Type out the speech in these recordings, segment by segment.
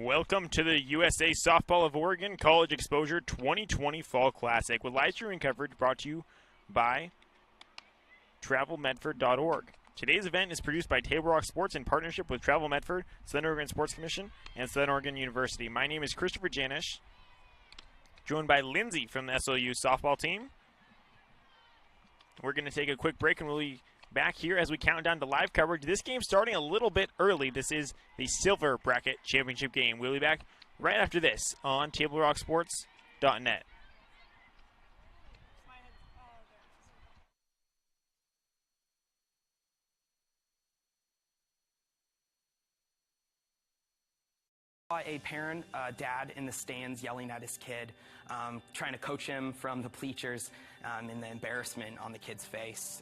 Welcome to the USA Softball of Oregon College Exposure 2020 Fall Classic with live streaming coverage brought to you by TravelMedford.org. Today's event is produced by Table Rock Sports in partnership with Travel Medford, Southern Oregon Sports Commission, and Southern Oregon University. My name is Christopher Janish, joined by Lindsay from the SLU softball team. We're going to take a quick break and we'll be back here as we count down to live coverage. This game starting a little bit early. This is the Silver Bracket Championship game. We'll be back right after this on TableRockSports.net. A parent, dad in the stands yelling at his kid, trying to coach him from the bleachers, and the embarrassment on the kid's face.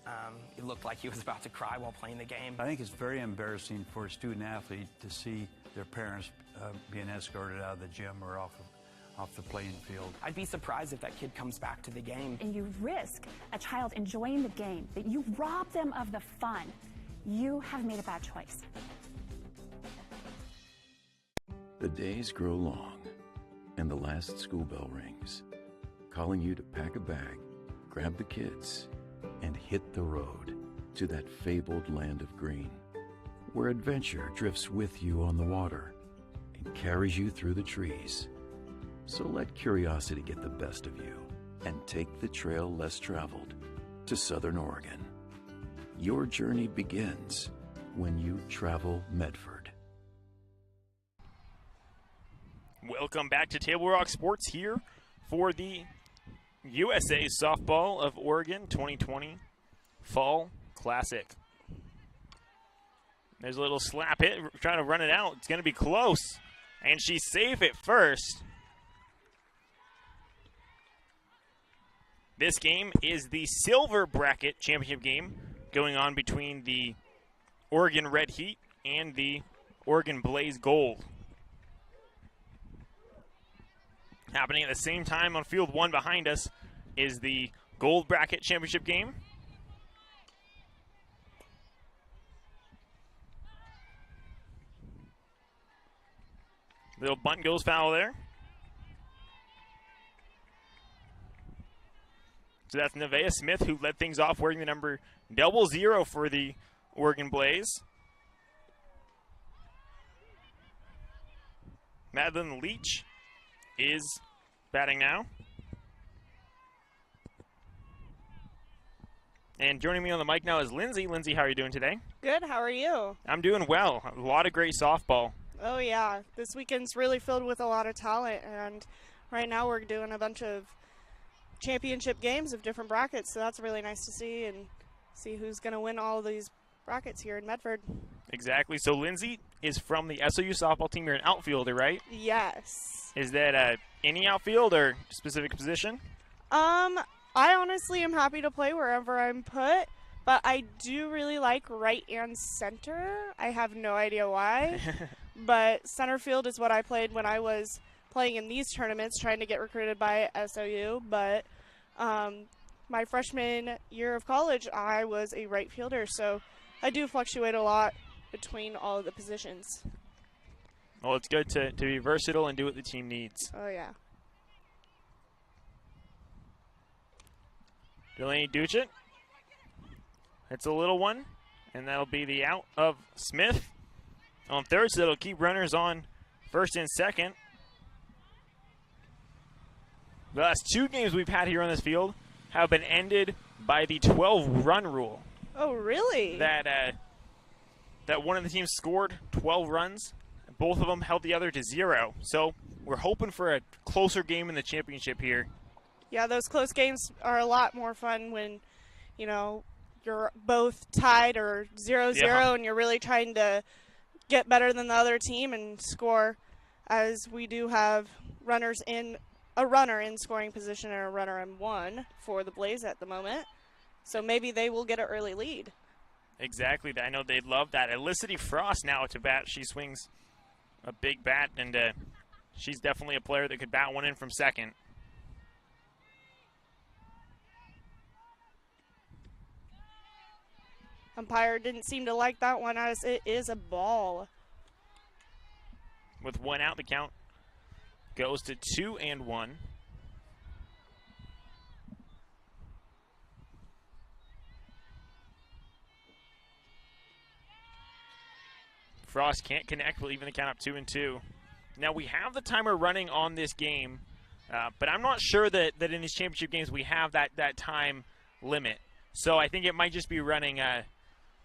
It looked like he was about to cry while playing the game. I think it's very embarrassing for a student athlete to see their parents being escorted out of the gym or off the playing field. I'd be surprised if that kid comes back to the game. And you risk a child enjoying the game, that you rob them of the fun. You have made a bad choice. The days grow long, and the last school bell rings, calling you to pack a bag, grab the kids, and hit the road to that fabled land of green, where adventure drifts with you on the water and carries you through the trees. So let curiosity get the best of you and take the trail less traveled to Southern Oregon. Your journey begins when you travel Medford. Welcome back to Table Rock Sports here for the USA Softball of Oregon 2020 Fall Classic. There's a little slap hit, trying to run it out. It's going to be close, and she's safe at first. This game is the Silver Bracket Championship game going on between the Oregon Red Heat and the Oregon Blaze Gold. Happening at the same time on field one behind us is the Gold Bracket Championship game. Little bunt goes foul there. So that's Nevaeh Smith, who led things off wearing the number 00 for the Oregon Blaze. Madeline Leach is batting now. And joining me on the mic now is Lindsay. Lindsay, how are you doing today? Good, how are you? I'm doing well. A lot of great softball. Oh yeah, this weekend's really filled with a lot of talent, and right now we're doing a bunch of championship games of different brackets, so that's really nice to see and see who's going to win all of these brackets here in Medford. Exactly. So Lindsay is from the SLU softball team. You're an outfielder, right? Yes. Is that any outfield or specific position? I honestly am happy to play wherever I'm put, but I do really like right and center. I have no idea why, but center field is what I played when I was playing in these tournaments, trying to get recruited by SLU, but my freshman year of college, I was a right fielder, so I do fluctuate a lot between all of the positions. Well, it's good to be versatile and do what the team needs. Oh, yeah. Delaney Duchett. It's a little one, and that'll be the out of Smith on third, so it'll keep runners on first and second. The last two games we've had here on this field have been ended by the 12-run rule. Oh, really? That one of the teams scored 12 runs. Both of them held the other to 0. So we're hoping for a closer game in the championship here. Yeah, those close games are a lot more fun when, you know, you're both tied or 0-0 and you're really trying to get better than the other team and score, as we do have a runner in scoring position and a runner in one for the Blaze at the moment. So maybe they will get an early lead. Exactly. I know they'd love that. Elicity Frost now to bat. She swings a big bat, and she's definitely a player that could bat one in from second. Umpire didn't seem to like that one, as it is a ball. With 1 out, the count goes to 2-1. Frost can't connect, will even the count up 2-2. Now we have the timer running on this game, but I'm not sure that in these championship games we have that time limit. So I think it might just be running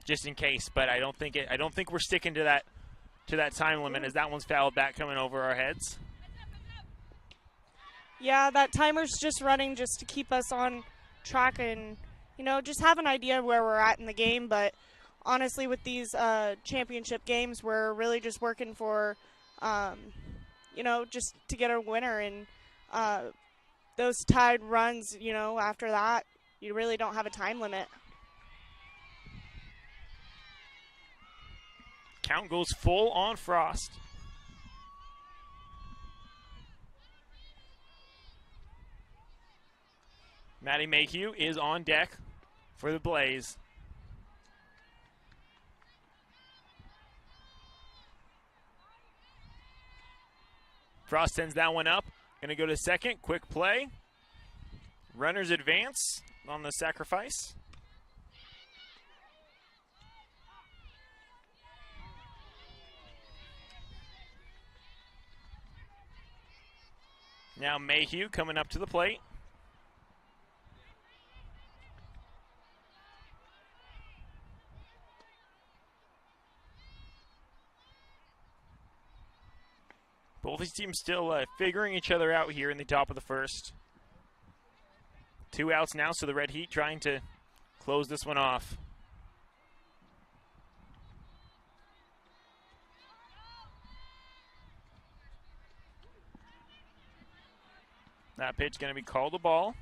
just in case, but I don't think we're sticking to that time limit, as that one's fouled back coming over our heads. Yeah, that timer's just running just to keep us on track and, just have an idea of where we're at in the game. But honestly, with these championship games, we're really just working for, just to get a winner. And those tied runs, after that, you really don't have a time limit. Count goes full on Frost. Maddie Mayhew is on deck for the Blaze. Frost sends that one up. Going to go to second. Quick play. Runners advance on the sacrifice. Now Mayhew coming up to the plate. Both these teams still figuring each other out here in the top of the first. 2 outs now, so the Red Heat trying to close this one off. That pitch going to be called a ball.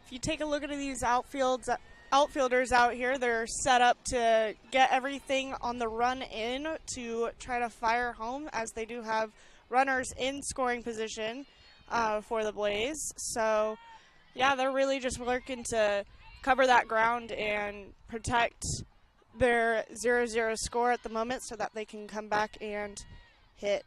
If you take a look at these outfielders out here, they're set up to get everything on the run in to try to fire home, as they do have runners in scoring position for the Blaze. So, yeah, they're really just working to cover that ground and protect their 0-0 score at the moment so that they can come back and hit.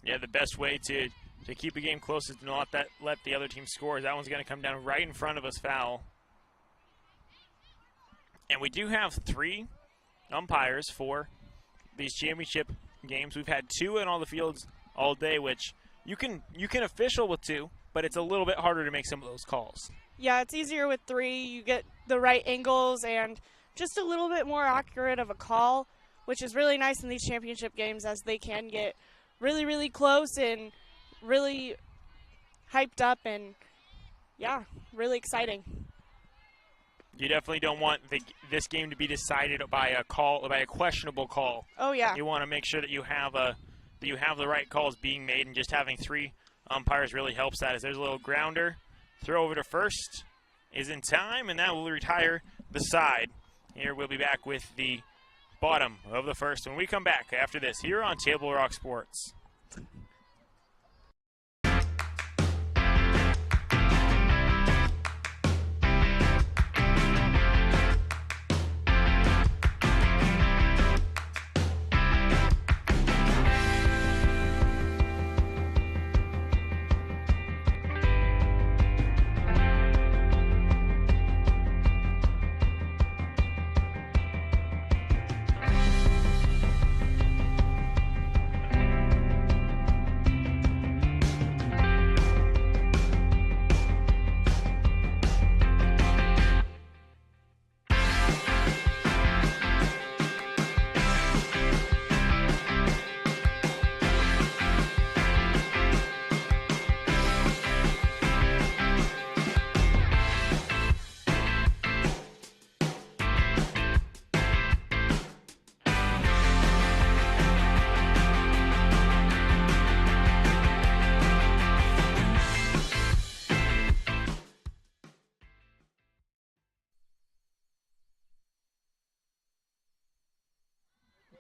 Yeah, the best way to keep a game close is to not let the other team score. That one's going to come down right in front of us, foul. And we do have 3 umpires for these championship games. We've had 2 in all the fields all day, which you can official with 2, but it's a little bit harder to make some of those calls. Yeah, it's easier with 3. You get the right angles and just a little bit more accurate of a call, which is really nice in these championship games, as they can get really, really close and really hyped up, and yeah, really exciting. You definitely don't want this game to be decided by a questionable call. Oh yeah. You want to make sure that you have the right calls being made, and just having 3 umpires really helps that. As there's a little grounder, throw over to first is in time, and that will retire the side. Here we'll be back with the bottom of the first when we come back after this here on Table Rock Sports.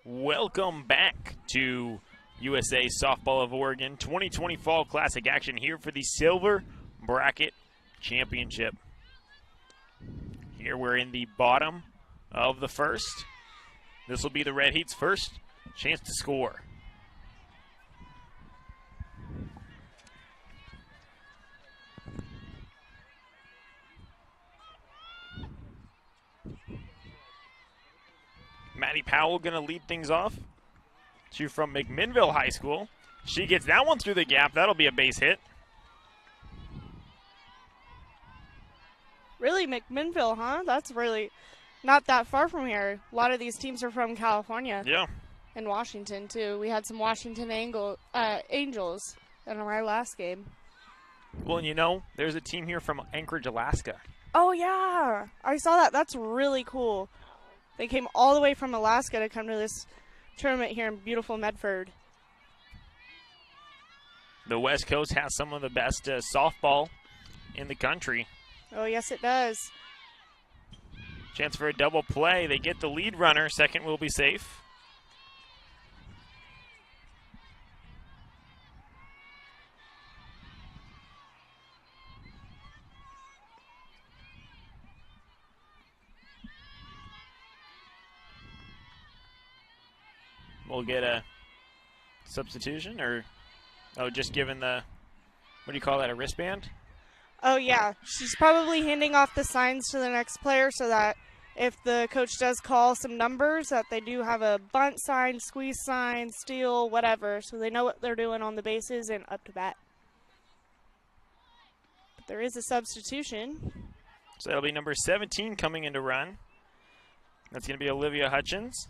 Welcome back to USA Softball of Oregon 2020 Fall Classic action here for the Silver Bracket Championship. Here we're in the bottom of the first. This will be the Red Heat's first chance to score. Maddie Powell going to lead things off. She's from McMinnville High School. She gets that one through the gap. That'll be a base hit. Really, McMinnville, huh? That's really not that far from here. A lot of these teams are from California. Yeah. And Washington, too. We had some Washington Angels in our last game. Well, and you know, there's a team here from Anchorage, Alaska. Oh, yeah. I saw that. That's really cool. They came all the way from Alaska to come to this tournament here in beautiful Medford. The West Coast has some of the best softball in the country. Oh, yes, it does. Chance for a double play. They get the lead runner. Second will be safe. We'll get a substitution, or, oh, just given the, what do you call that, a wristband? Oh, yeah. She's probably handing off the signs to the next player so that if the coach does call some numbers, that they do have a bunt sign, squeeze sign, steal, whatever, so they know what they're doing on the bases and up to bat. But there is a substitution. So that'll be number 17 coming into run. That's going to be Olivia Hutchins.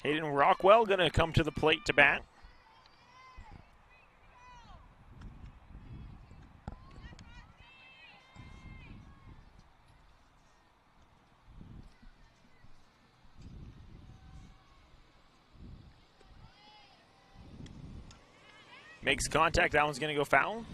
Hayden Rockwell going to come to the plate to bat. Makes contact. That one's going to go foul.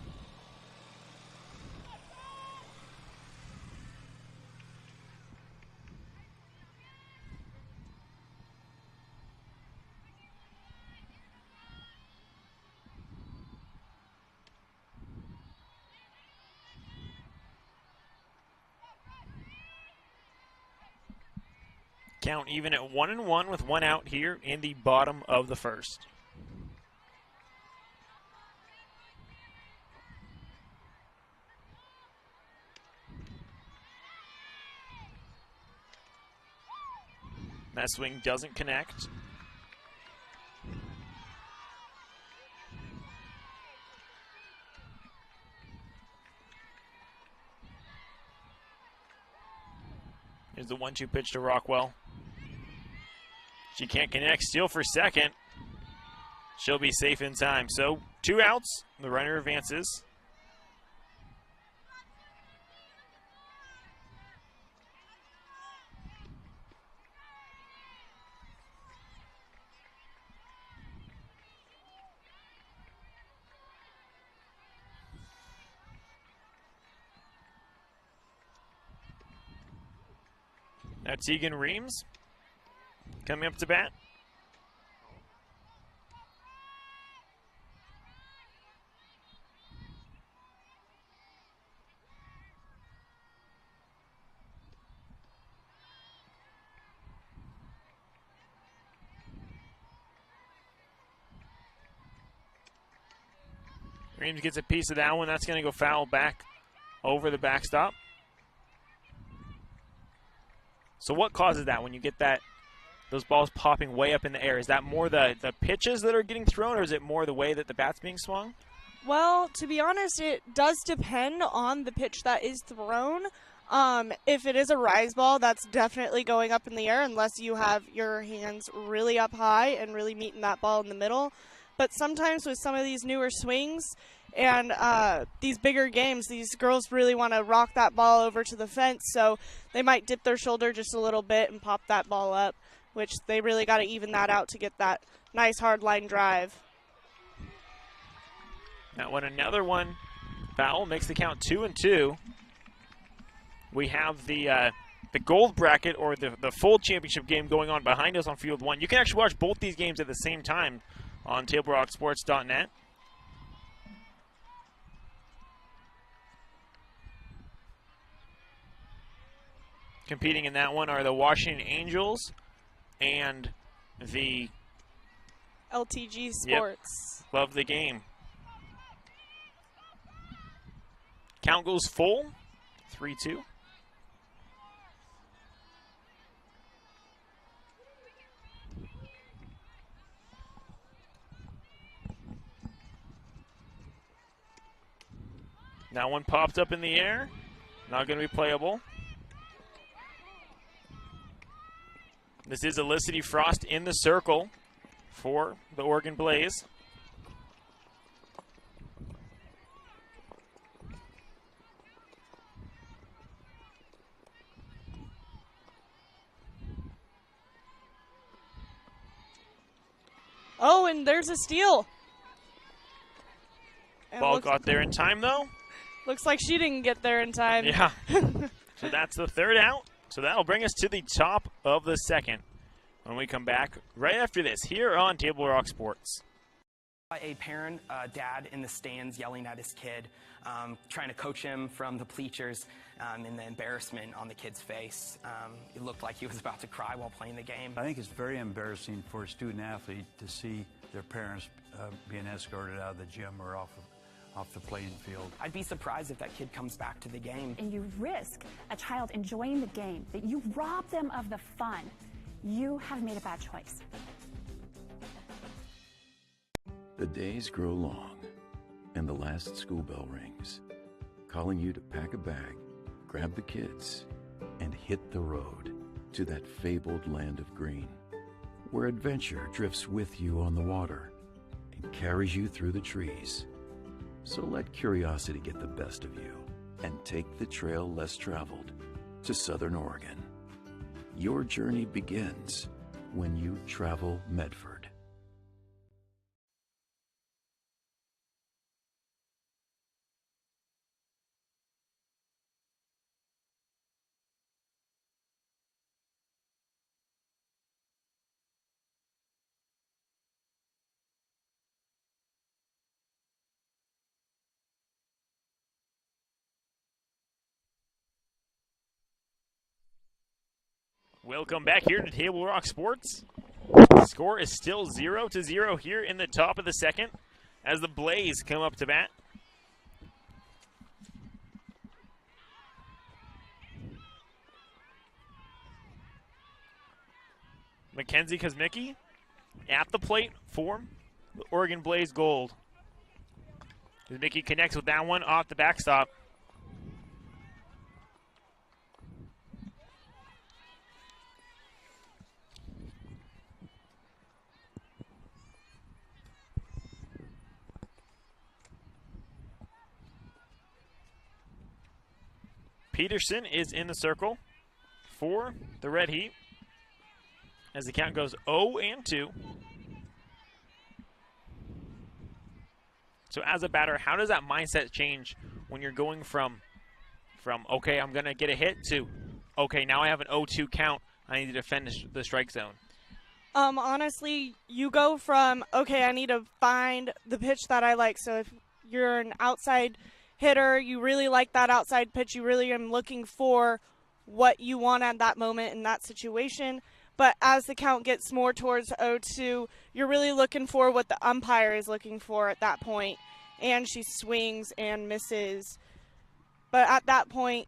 Count even at 1-1 with one out here in the bottom of the first. That swing doesn't connect. Here's the 1-2 pitch to Rockwell. She can't connect. Steal for second. She'll be safe in time. So 2 outs. The runner advances. Now Tegan Reams coming up to bat. Reams gets a piece of that one. That's going to go foul back over the backstop. So what causes that when you get those balls popping way up in the air? Is that more the pitches that are getting thrown, or is it more the way that the bat's being swung? Well, to be honest, it does depend on the pitch that is thrown. If it is a rise ball, that's definitely going up in the air unless you have your hands really up high and really meeting that ball in the middle. But sometimes with some of these newer swings and these bigger games, these girls really want to rock that ball over to the fence, so they might dip their shoulder just a little bit and pop that ball up, which they really got to even that out to get that nice hard line drive. That one, another one. Foul makes the count 2-2. We have the gold bracket, or the full championship game, going on behind us on field 1. You can actually watch both these games at the same time on TableRockSports.net. Competing in that one are the Washington Angels and the LTG Sports. Yep, love the game. Count goes full, 3-2. That one popped up in the air. Not going to be playable. This is Elicity Frost in the circle for the Oregon Blaze. Oh, and there's a steal. And Ball got there in time, though. Looks like she didn't get there in time. Yeah. So that's the third out. So that'll bring us to the top of the second when we come back right after this here on Table Rock Sports. A parent, dad in the stands yelling at his kid, trying to coach him from the bleachers, and the embarrassment on the kid's face. It looked like he was about to cry while playing the game. I think it's very embarrassing for a student athlete to see their parents being escorted out of the gym or off the playing field. I'd be surprised if that kid comes back to the game. And you risk a child enjoying the game, that you rob them of the fun. You have made a bad choice. The days grow long, and the last school bell rings, calling you to pack a bag, grab the kids, and hit the road to that fabled land of green, where adventure drifts with you on the water and carries you through the trees. So let curiosity get the best of you and take the trail less traveled to Southern Oregon. Your journey begins when you travel Medford. Welcome back here to Table Rock Sports. The score is still 0-0 here in the top of the second as the Blaze come up to bat. Mackenzie Kosmicki at the plate for the Oregon Blaze Gold. Kosmicki connects with that one off the backstop. Peterson is in the circle for the Red Heat as the count goes 0-2. So as a batter, how does that mindset change when you're going from okay, I'm going to get a hit, to okay, now I have an 0-2 count, I need to defend the strike zone? Honestly, you go from, okay, I need to find the pitch that I like. So if you're an outside hitter, you really like that outside pitch, you really are looking for what you want at that moment in that situation. But as the count gets more towards 0-2, you're really looking for what the umpire is looking for at that point. And she swings and misses. But at that point,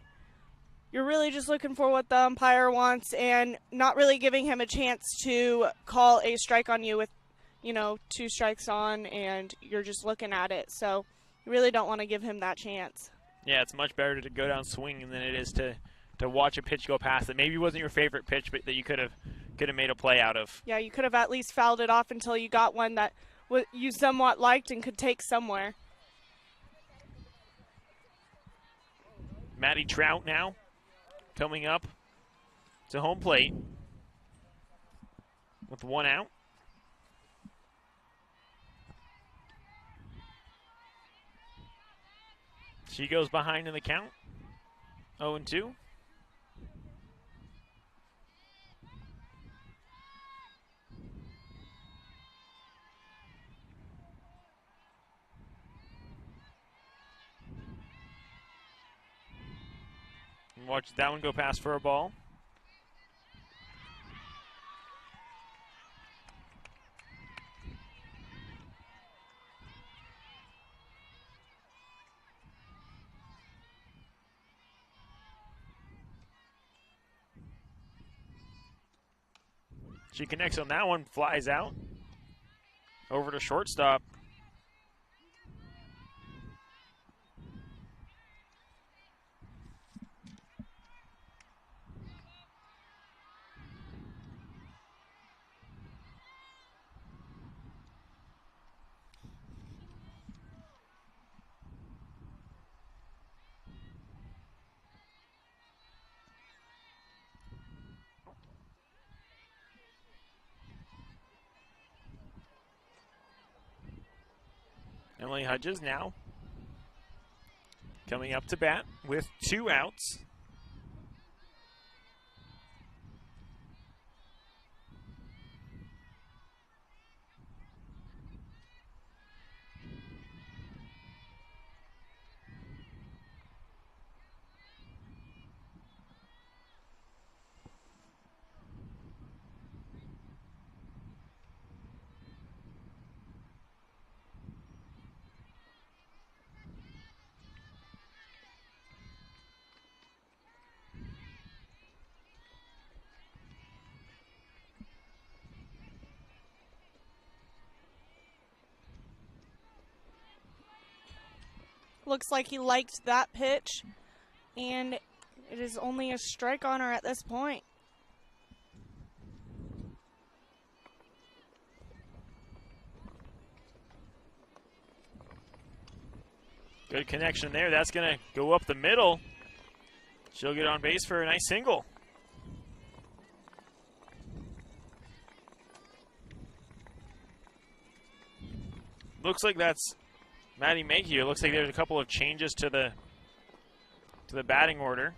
you're really just looking for what the umpire wants and not really giving him a chance to call a strike on you with, 2 strikes on, and you're just looking at it. So you really don't want to give him that chance. Yeah, it's much better to go down swinging than it is to watch a pitch go past that maybe wasn't your favorite pitch, but that you could have made a play out of. Yeah, you could have at least fouled it off until you got one that you somewhat liked and could take somewhere. Maddie Trout now coming up to home plate. with 1 out. She goes behind in the count. 0-2. Watch that one go past for a ball. She connects on that one, flies out. Over to shortstop. Emily Hudges now coming up to bat with 2 outs. Looks like he liked that pitch, and it is only a strike on her at this point. Good connection there. That's going to go up the middle. She'll get on base for a nice single. Looks like that's Maddie Mayhew. It looks like there's a couple of changes to the batting order.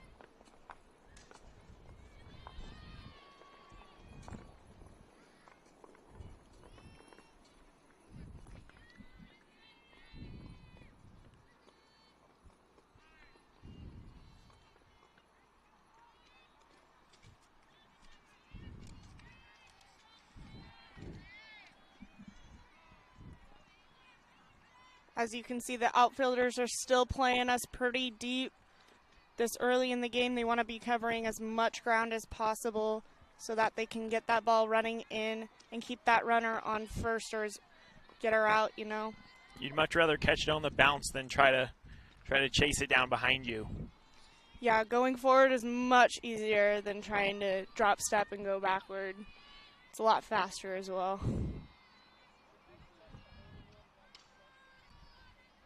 As you can see, the outfielders are still playing us pretty deep. This early in the game, they want to be covering as much ground as possible so that they can get that ball running in and keep that runner on first or get her out, you know. You'd much rather catch it on the bounce than try to chase it down behind you. Yeah, going forward is much easier than trying to drop step and go backward. It's a lot faster as well.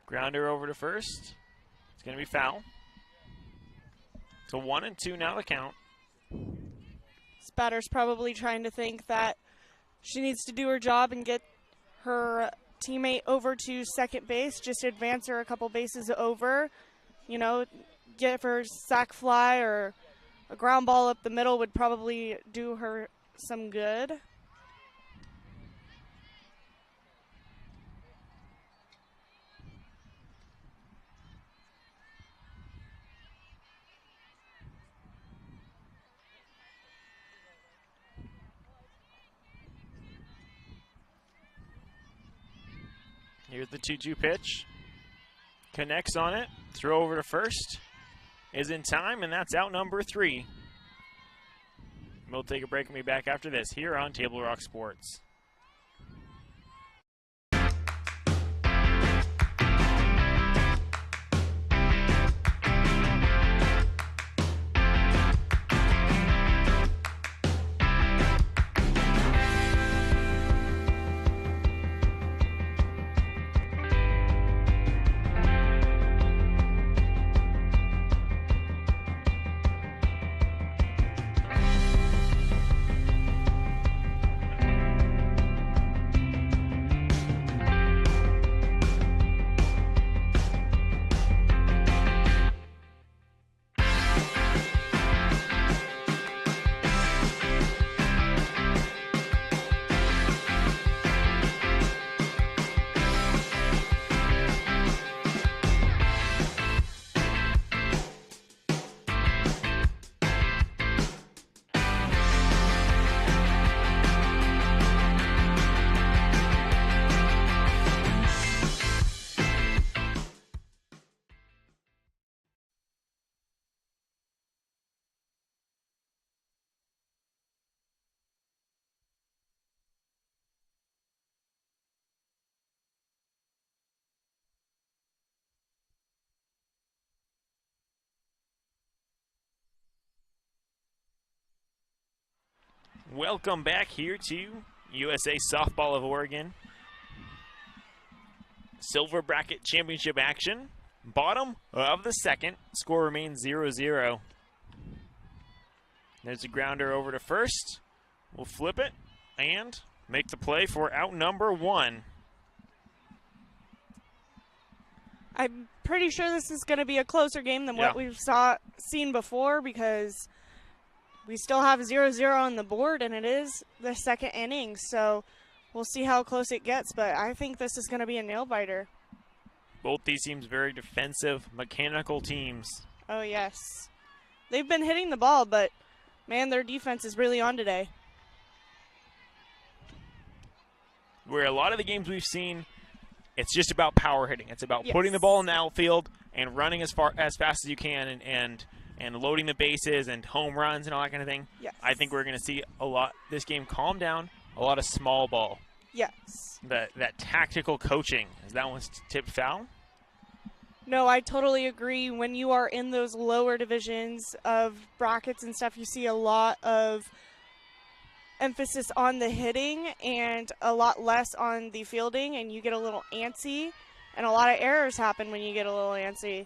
Grounder over to first. It's going to be foul. So 1-2 now the count. This batter's probably trying to think that she needs to do her job and get her teammate over to second base, just advance her a couple bases over. You know, get her sac fly or a ground ball up the middle would probably do her some good. Here's the 2-2 pitch. Connects on it. Throw over to first. Is in time, and that's out number 3. We'll take a break and be back after this here on Table Rock Sports. Welcome back here to USA Softball of Oregon. Silver bracket championship action. Bottom of the second. Score remains 0-0. There's a grounder over to first. We'll flip it and make the play for out number 1. I'm pretty sure this is going to be a closer game than what we've seen before, because we still have 0-0 on the board, and it is the second inning. So we'll see how close it gets, but I think this is going to be a nail-biter. Both these teams very defensive, mechanical teams. Oh, yes. They've been hitting the ball, but, man, their defense is really on today. Where a lot of the games we've seen, it's just about power hitting. It's about putting the ball in the outfield and running as fast as you can and loading the bases and home runs and all that kind of thing. Yes. I think we're going to see a lot, this game calm down, a lot of small ball. Yes. That tactical coaching, is that one's tipped foul? No, I totally agree. When you are in those lower divisions of brackets and stuff, you see a lot of emphasis on the hitting and a lot less on the fielding, and you get a little antsy, and a lot of errors happen when you get a little antsy.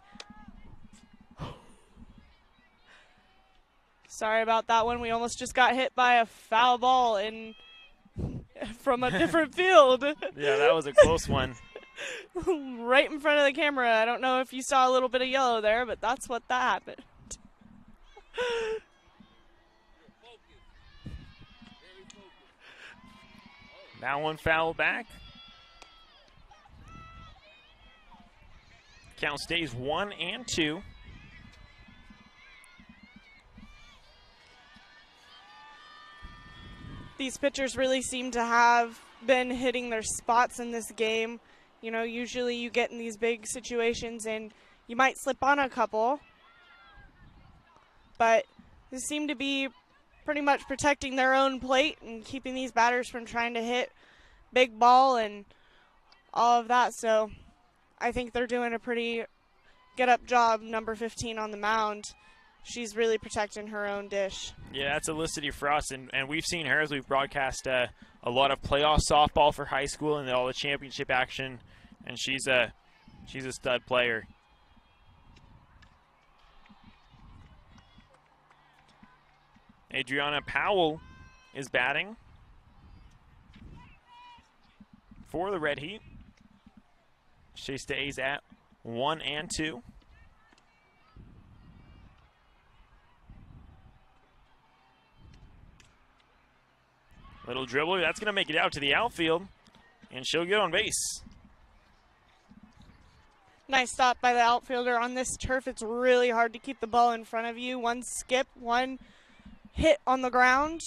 Sorry about that one. We almost just got hit by a foul ball from a different field. Yeah, that was a close one. Right in front of the camera. I don't know if you saw a little bit of yellow there, but that's what that happened. That one foul back. Count stays 1-2. These pitchers really seem to have been hitting their spots in this game. You know, usually you get in these big situations and you might slip on a couple, but they seem to be pretty much protecting their own plate and keeping these batters from trying to hit big ball and all of that. So I think they're doing a pretty get-up job, number 15 on the mound. She's really protecting her own dish. Yeah, that's Elicity Frost, and we've seen her as we've broadcast a lot of playoff softball for high school and all the championship action, and she's a stud player. Adriana Powell is batting for the Red Heat. She stays at 1-2. Little dribbler, that's going to make it out to the outfield, and she'll get on base. Nice stop by the outfielder. On this turf, it's really hard to keep the ball in front of you. One skip, one hit on the ground,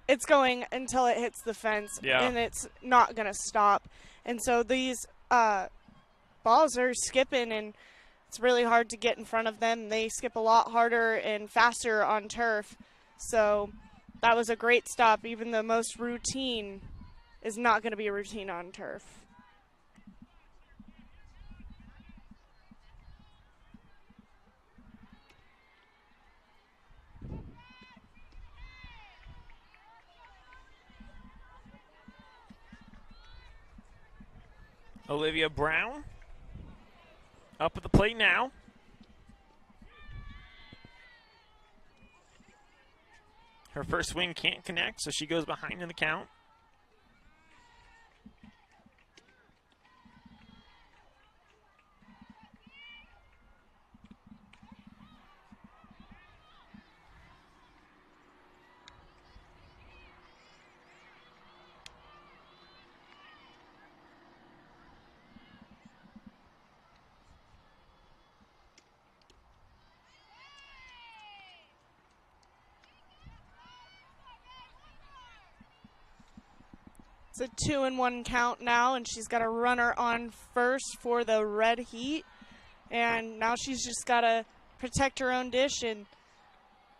it's going until it hits the fence, and it's not going to stop. And so these balls are skipping, and it's really hard to get in front of them. They skip a lot harder and faster on turf. So that was a great stop. Even the most routine is not going to be a routine on turf. Olivia Brown up at the plate now. Her first swing can't connect, so she goes behind in the count. It's a 2-1 count now, and she's got a runner on first for the Red Heat. And now she's just got to protect her own dish and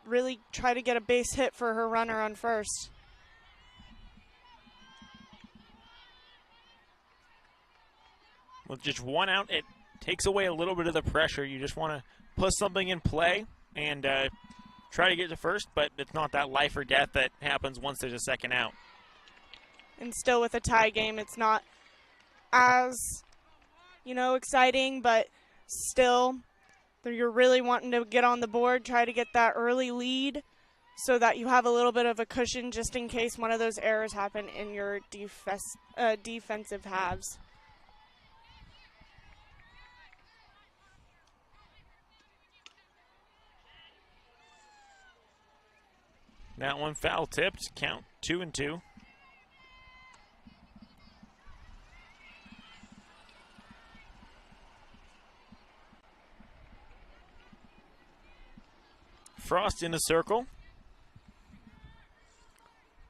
really try to get a base hit for her runner on first. With just one out, it takes away a little bit of the pressure. You just want to put something in play and try to get to first, but it's not that life or death that happens once there's a second out. And still with a tie game, it's not as, exciting, but still you're really wanting to get on the board, try to get that early lead so that you have a little bit of a cushion just in case one of those errors happen in your defensive halves. That one foul tipped, count 2-2. Frost in a circle.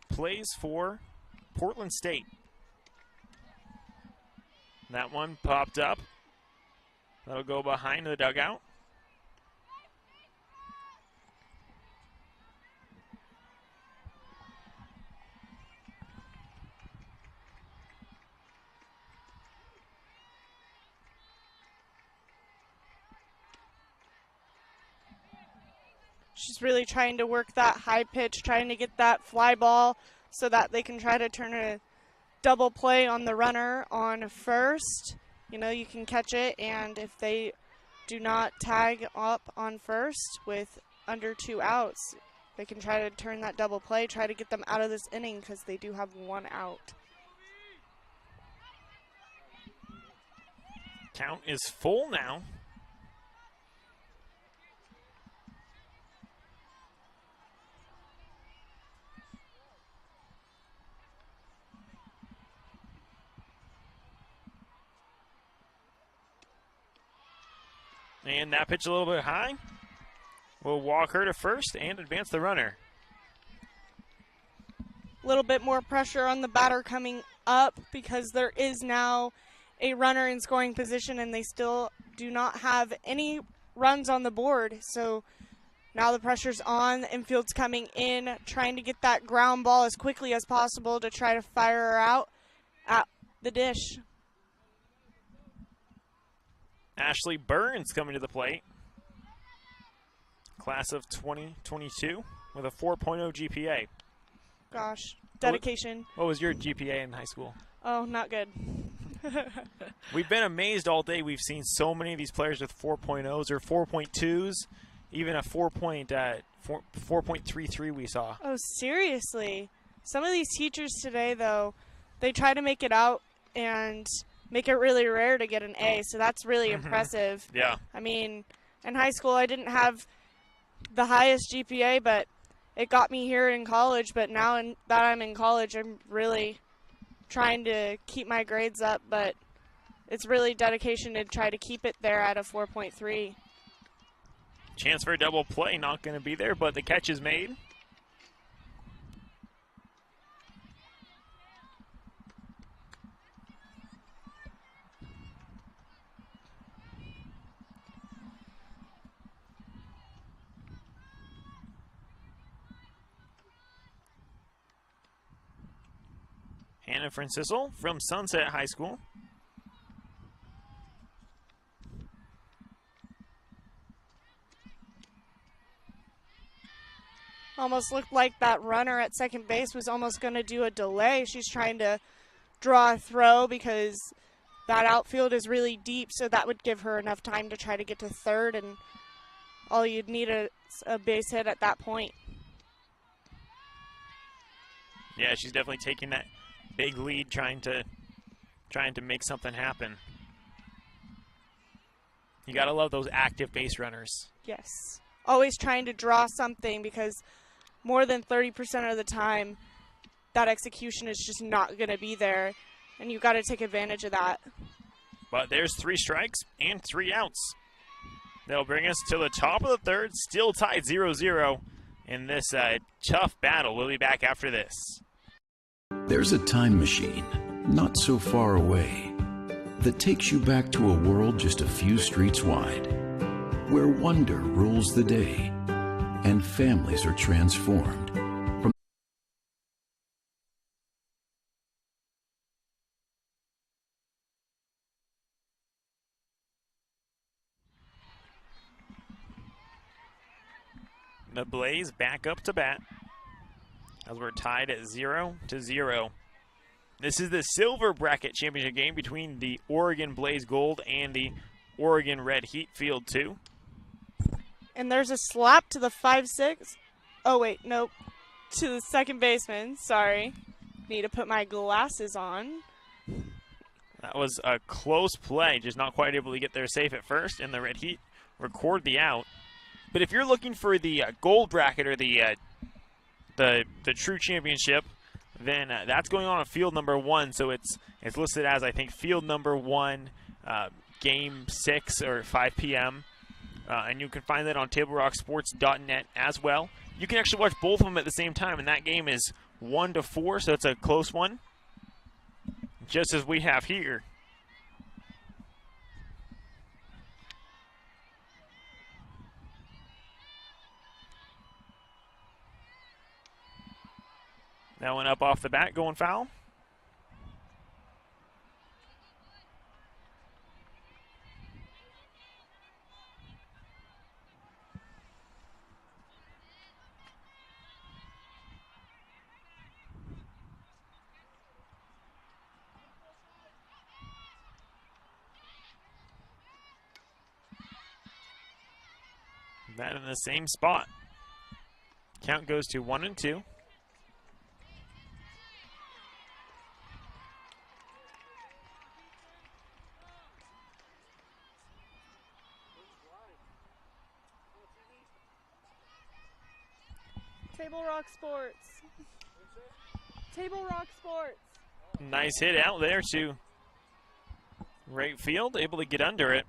Plays for Portland State. That one popped up. That'll go behind the dugout. She's really trying to work that high pitch, trying to get that fly ball so that they can try to turn a double play on the runner on first. You can catch it, and if they do not tag up on first with under 2 outs, they can try to turn that double play, try to get them out of this inning because they do have 1 out. Count is full now. And that pitch a little bit high. We'll walk her to first and advance the runner. A little bit more pressure on the batter coming up because there is now a runner in scoring position and they still do not have any runs on the board. So now the pressure's on. The infield's coming in, trying to get that ground ball as quickly as possible to try to fire her out at the dish. Ashley Burns coming to the plate. Class of 2022 with a 4.0 GPA. Gosh, dedication. What was your GPA in high school? Oh, not good. We've been amazed all day. We've seen so many of these players with 4.0s or 4.2s, even a 4.33 we saw. Oh, seriously? Some of these teachers today, though, they try to make it out and make it really rare to get an A, so that's really impressive. Yeah. I mean, in high school I didn't have the highest GPA, but it got me here in college, but now that I'm in college, I'm really trying to keep my grades up, but it's really dedication to try to keep it there at a 4.3. Chance for a double play, not going to be there, but the catch is made. Hannah Francisel from Sunset High School. Almost looked like that runner at second base was almost going to do a delay. She's trying to draw a throw because that outfield is really deep, so that would give her enough time to try to get to third, and all you'd need is a base hit at that point. Yeah, she's definitely taking that big lead, trying to make something happen. You gotta love those active base runners. Yes. Always trying to draw something because more than 30% of the time that execution is just not going to be there, and you've got to take advantage of that. But there's 3 strikes and 3 outs. They'll bring us to the top of the third, still tied 0-0 in this tough battle. We'll be back after this. There's a time machine, not so far away, that takes you back to a world just a few streets wide, where wonder rules the day and families are transformed. From The Blaze back up to bat as we're tied at 0-0. This is the silver bracket championship game between the Oregon Blaze Gold and the Oregon Red Heat Field 2. And there's a slap to the 5-6. Oh, wait, nope. To the second baseman. Sorry. Need to put my glasses on. That was a close play, just not quite able to get there safe at first, and the Red Heat record the out. But if you're looking for the gold bracket or the true championship, then that's going on field number 1. So it's listed as, I think, field number 1, game 6 or 5 p.m. And you can find that on TableRockSports.net as well. You can actually watch both of them at the same time, and that game is 1-4, so it's a close one, just as we have here. That one up off the bat, going foul. That in the same spot. Count goes to 1-2. Table Rock Sports. Table Rock Sports. Nice hit out there to right field, able to get under it.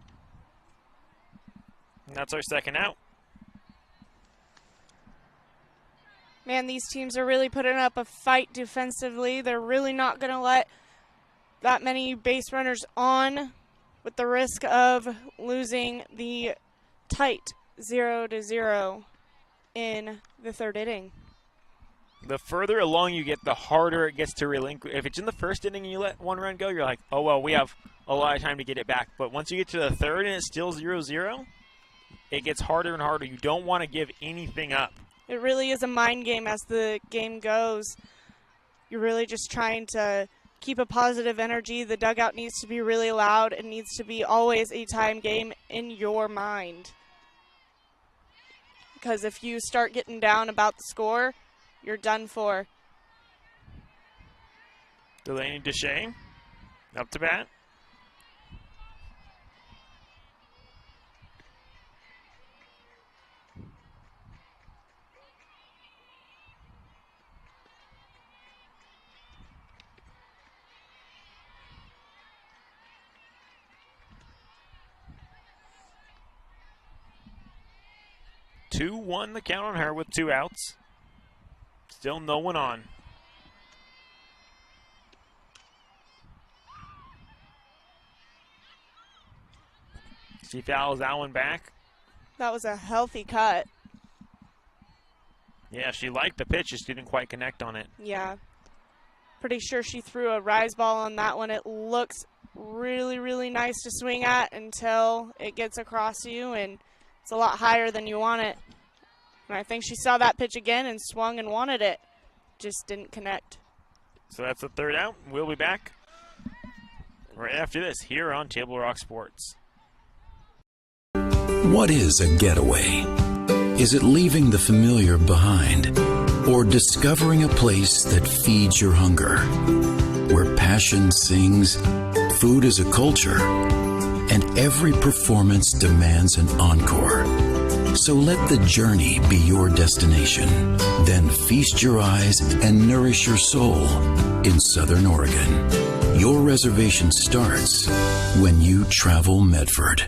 And that's our second out. Man, these teams are really putting up a fight defensively. They're really not going to let that many base runners on with the risk of losing the tight 0-0 in the third inning. The further along you get, the harder it gets to relinquish. If it's in the first inning and you let one run go, you're like, oh, well, we have a lot of time to get it back. But once you get to the third and it's still 0-0, it gets harder and harder. You don't want to give anything up. It really is a mind game as the game goes. You're really just trying to keep a positive energy. The dugout needs to be really loud. It needs to be always a time game in your mind. Because if you start getting down about the score, you're done for. Delaney Deshay up to bat. Two-one the count on her with 2 outs. Still no one on. She fouls that one back. That was a healthy cut. Yeah, she liked the pitch, just didn't quite connect on it. Yeah. Pretty sure she threw a rise ball on that one. It looks really, really nice to swing at until it gets across you, and it's a lot higher than you want it. And I think she saw that pitch again and swung and wanted it. Just didn't connect. So that's the third out. We'll be back right after this here on Table Rock Sports. What is a getaway? Is it leaving the familiar behind? Or discovering a place that feeds your hunger? Where passion sings, food is a culture, and every performance demands an encore. So let the journey be your destination. Then feast your eyes and nourish your soul in Southern Oregon. Your reservation starts when you travel Medford.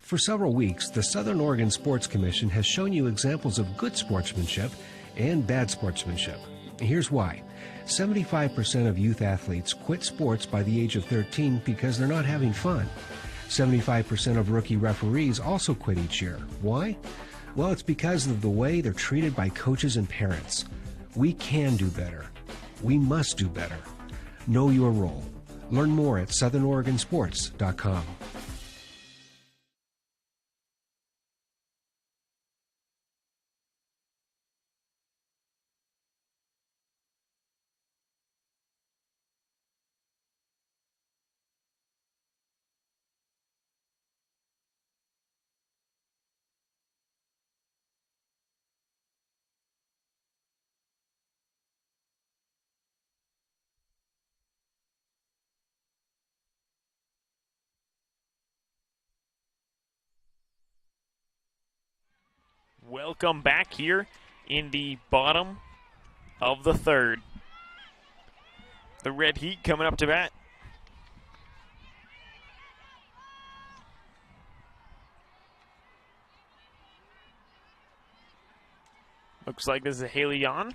For several weeks, the Southern Oregon Sports Commission has shown you examples of good sportsmanship and bad sportsmanship. Here's why. 75% of youth athletes quit sports by the age of 13 because they're not having fun. 75% of rookie referees also quit each year. Why? Well, it's because of the way they're treated by coaches and parents. We can do better. We must do better. Know your role. Learn more at SouthernOregonSports.com. Welcome back here in the bottom of the third. The Red Heat coming up to bat. Looks like this is Haley Yon.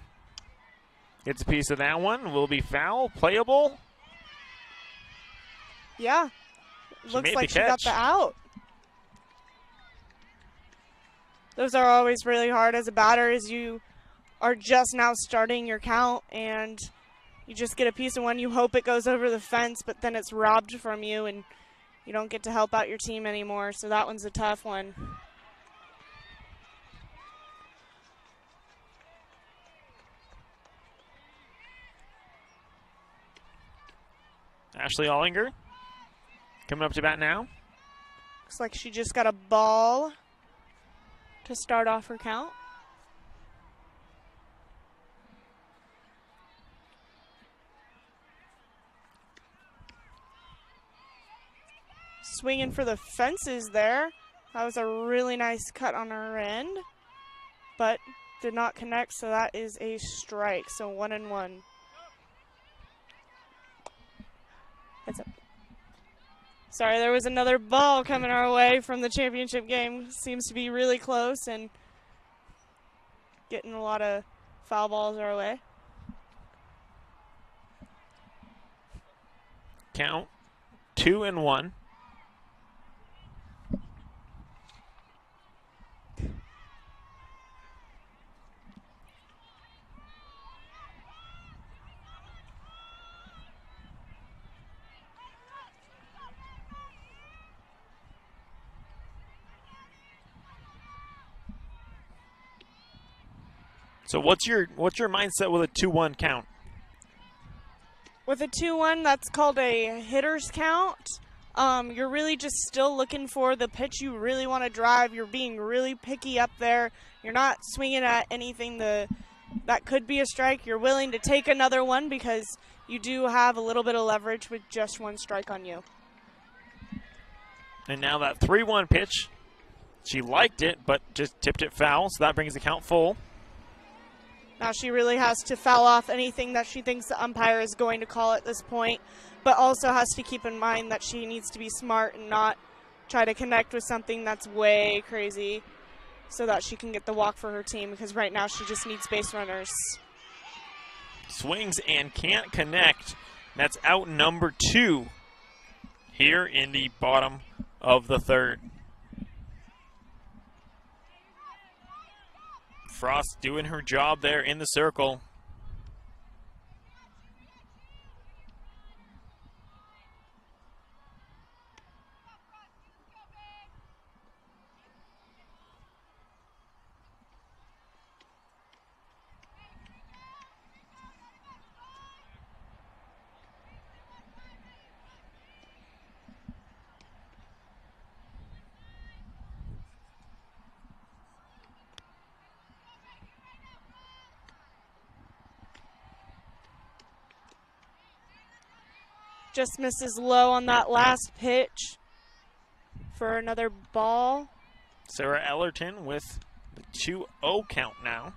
Gets a piece of that one. Will be foul. Playable. Yeah. Looks like she got catch. the out. Those are always really hard as a batter, as you are just now starting your count and you just get a piece of one. You hope it goes over the fence, but then it's robbed from you and you don't get to help out your team anymore. So that one's a tough one. Ashley Ollinger coming up to bat now. Looks like she just got a ball to start off her count. Swinging for the fences there. That was a really nice cut on her end, but did not connect, so that is a strike. So 1-1. That's it. Sorry, there was another ball coming our way from the championship game. Seems to be really close and getting a lot of foul balls our way. Count 2-1. So what's your mindset with a 2-1 count? With a 2-1, that's called a hitter's count. You're really just still looking for the pitch you really want to drive. You're being really picky up there. You're not swinging at anything that could be a strike. You're willing to take another one because you do have a little bit of leverage with just one strike on you. And now that 3-1 pitch, she liked it, but just tipped it foul, so that brings the count full. Now she really has to foul off anything that she thinks the umpire is going to call at this point, but also has to keep in mind that she needs to be smart and not try to connect with something that's way crazy so that she can get the walk for her team, because right now she just needs base runners. Swings and can't connect. That's out number 2 here in the bottom of the third. Frost doing her job there in the circle. Just misses low on that last pitch for another ball. Sarah Ellerton with the 2-0 count now.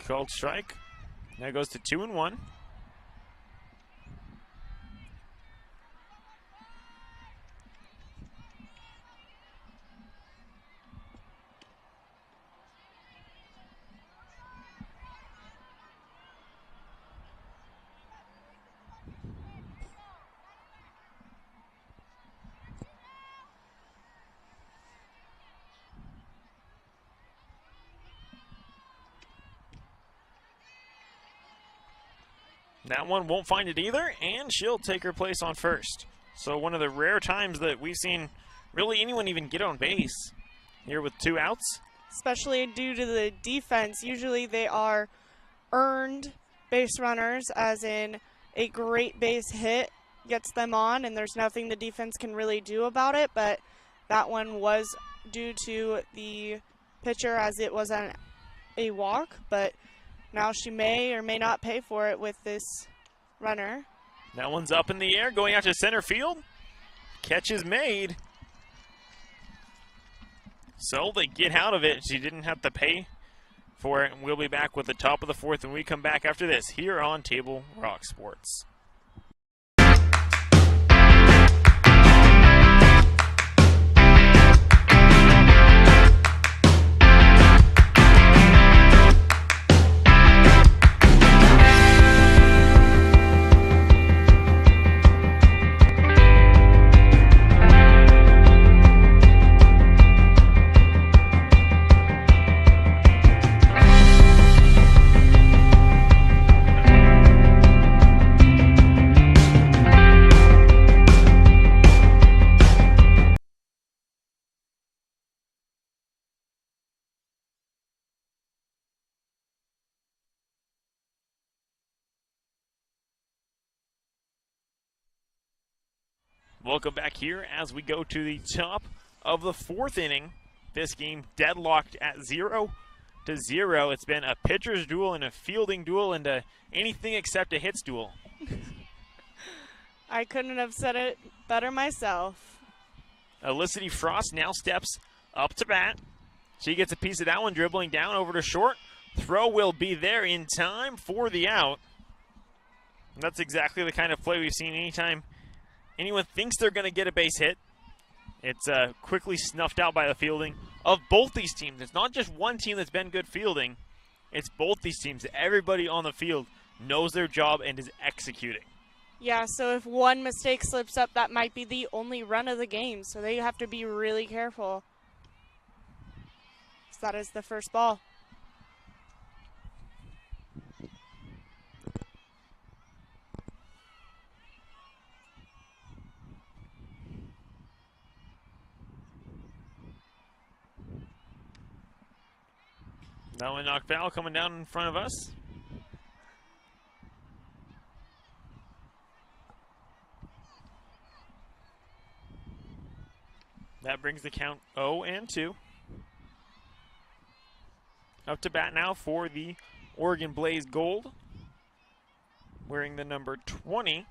Called strike. Now goes to 2-1. That one won't find it either, and she'll take her place on first. So one of the rare times that we've seen really anyone even get on base here with 2 outs. Especially due to the defense. Usually they are earned base runners, as in a great base hit gets them on, and there's nothing the defense can really do about it. But that one was due to the pitcher, as it was a walk. But Now she may or may not pay for it with this runner. That one's up in the air, going out to center field. Catch is made. So they get out of it. She didn't have to pay for it. And we'll be back with the top of the fourth when we come back after this here on Table Rock Sports. Welcome back here as we go to the top of the fourth inning. This game deadlocked at 0-0. It's been a pitcher's duel and a fielding duel and anything except a hits duel. I couldn't have said it better myself. Elicity Frost now steps up to bat. She gets a piece of that one, dribbling down over to short. Throw will be there in time for the out. And that's exactly the kind of play we've seen anytime anyone thinks they're going to get a base hit. It's quickly snuffed out by the fielding of both these teams. It's not just one team that's been good fielding. It's both these teams. Everybody on the field knows their job and is executing. Yeah, so if one mistake slips up, that might be the only run of the game. So they have to be really careful. So that is the first ball. That one knocked foul coming down in front of us. That brings the count 0-2. Up to bat now for the Oregon Blaze Gold, wearing the number 20.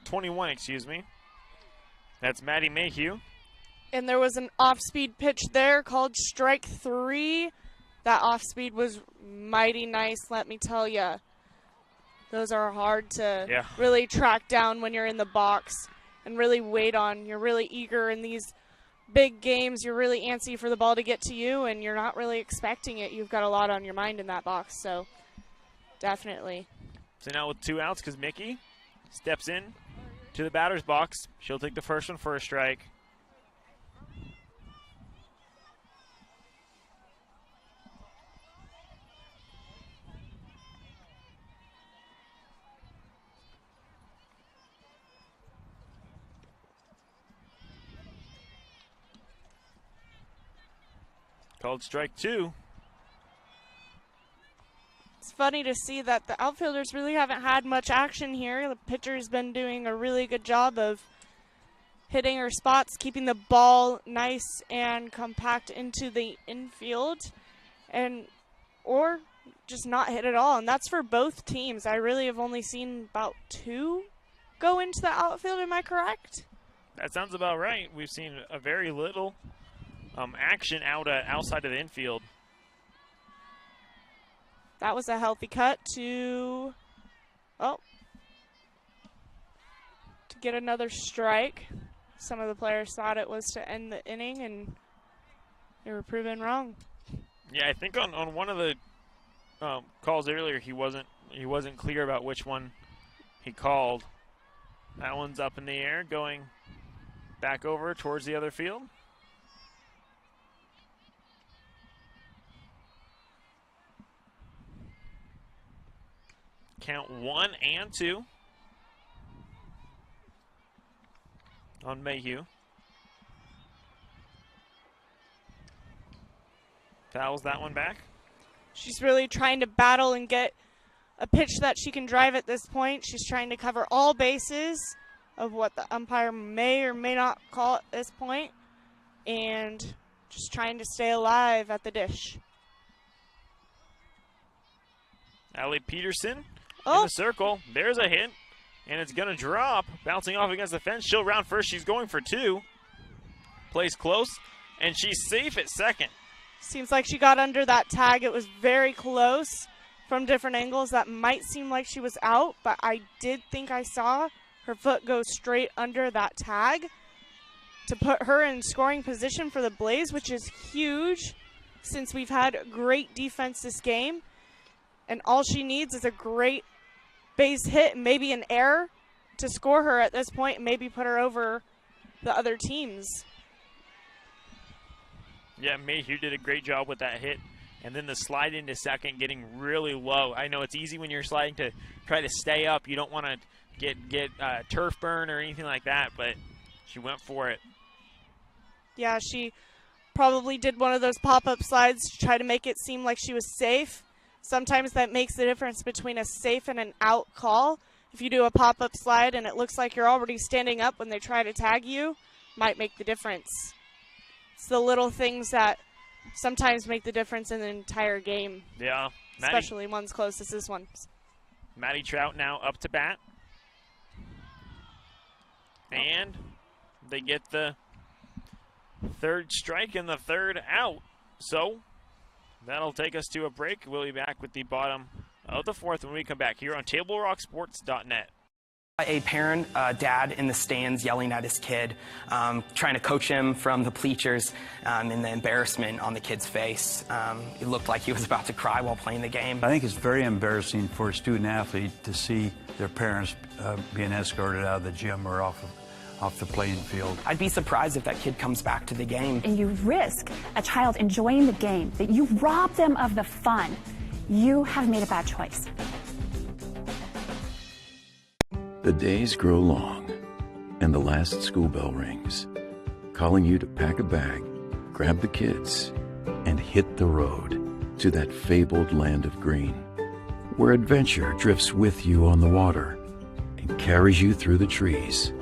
21, excuse me. That's Maddie Mayhew. And there was an off-speed pitch there called strike 3. That off-speed was mighty nice, let me tell you. Those are hard to really track down when you're in the box and really wait on. You're really eager in these big games. You're really antsy for the ball to get to you, and you're not really expecting it. You've got a lot on your mind in that box, so definitely. So now with 2 outs because Mickey steps in to the batter's box. She'll take the first one for a strike. Called strike 2. It's funny to see that the outfielders really haven't had much action here. The pitcher's been doing a really good job of hitting her spots, keeping the ball nice and compact into the infield, or just not hit at all. And that's for both teams. I really have only seen about 2 go into the outfield. Am I correct? That sounds about right. We've seen a very little action outside of the infield. That was a healthy cut to get another strike. Some of the players thought it was to end the inning, and they were proven wrong. Yeah, I think on one of the calls earlier, he wasn't clear about which one he called. That one's up in the air, going back over towards the other field. Count 1-2 on Mayhew. Fouls that one back. She's really trying to battle and get a pitch that she can drive at this point. She's trying to cover all bases of what the umpire may or may not call at this point, and just trying to stay alive at the dish. Allie Peterson in Oh, the circle. There's a hit, and it's going to drop. Bouncing off against the fence. She'll round first. She's going for two. Plays close, and she's safe at second. seems like she got under that tag. It was very close from different angles. That might seem like she was out, but I did think I saw her foot go straight under that tag to put her in scoring position for the Blaze, which is huge since we've had great defense this game. And all she needs is a great base hit and maybe an error to score her at this point and maybe put her over the other teams. Yeah, Mayhew did a great job with that hit. And then the slide into second, getting really low. I know it's easy when you're sliding to try to stay up. You don't want to get turf burn or anything like that, but she went for it. Yeah, she probably did one of those pop-up slides to try to make it seem like she was safe. Sometimes that makes the difference between a safe and an out call. If you do a pop-up slide and it looks like you're already standing up when they try to tag you, might make the difference. It's the little things that sometimes make the difference in the entire game. Yeah. Especially ones close as this one. Maddie Trout now up to bat. And they get the third strike and the third out. So that'll take us to a break. We'll be back with the bottom of the fourth when we come back here on TableRockSports.net. A parent, dad in the stands yelling at his kid, trying to coach him from the bleachers, and the embarrassment on the kid's face. It looked like he was about to cry while playing the game. I think it's very embarrassing for a student athlete to see their parents being escorted out of the gym or off the playing field. I'd be surprised if that kid comes back to the game. And you risk a child enjoying the game, that you rob them of the fun. You have made a bad choice. The days grow long, and the last school bell rings, calling you to pack a bag, grab the kids, and hit the road to that fabled land of green, where adventure drifts with you on the water and carries you through the trees.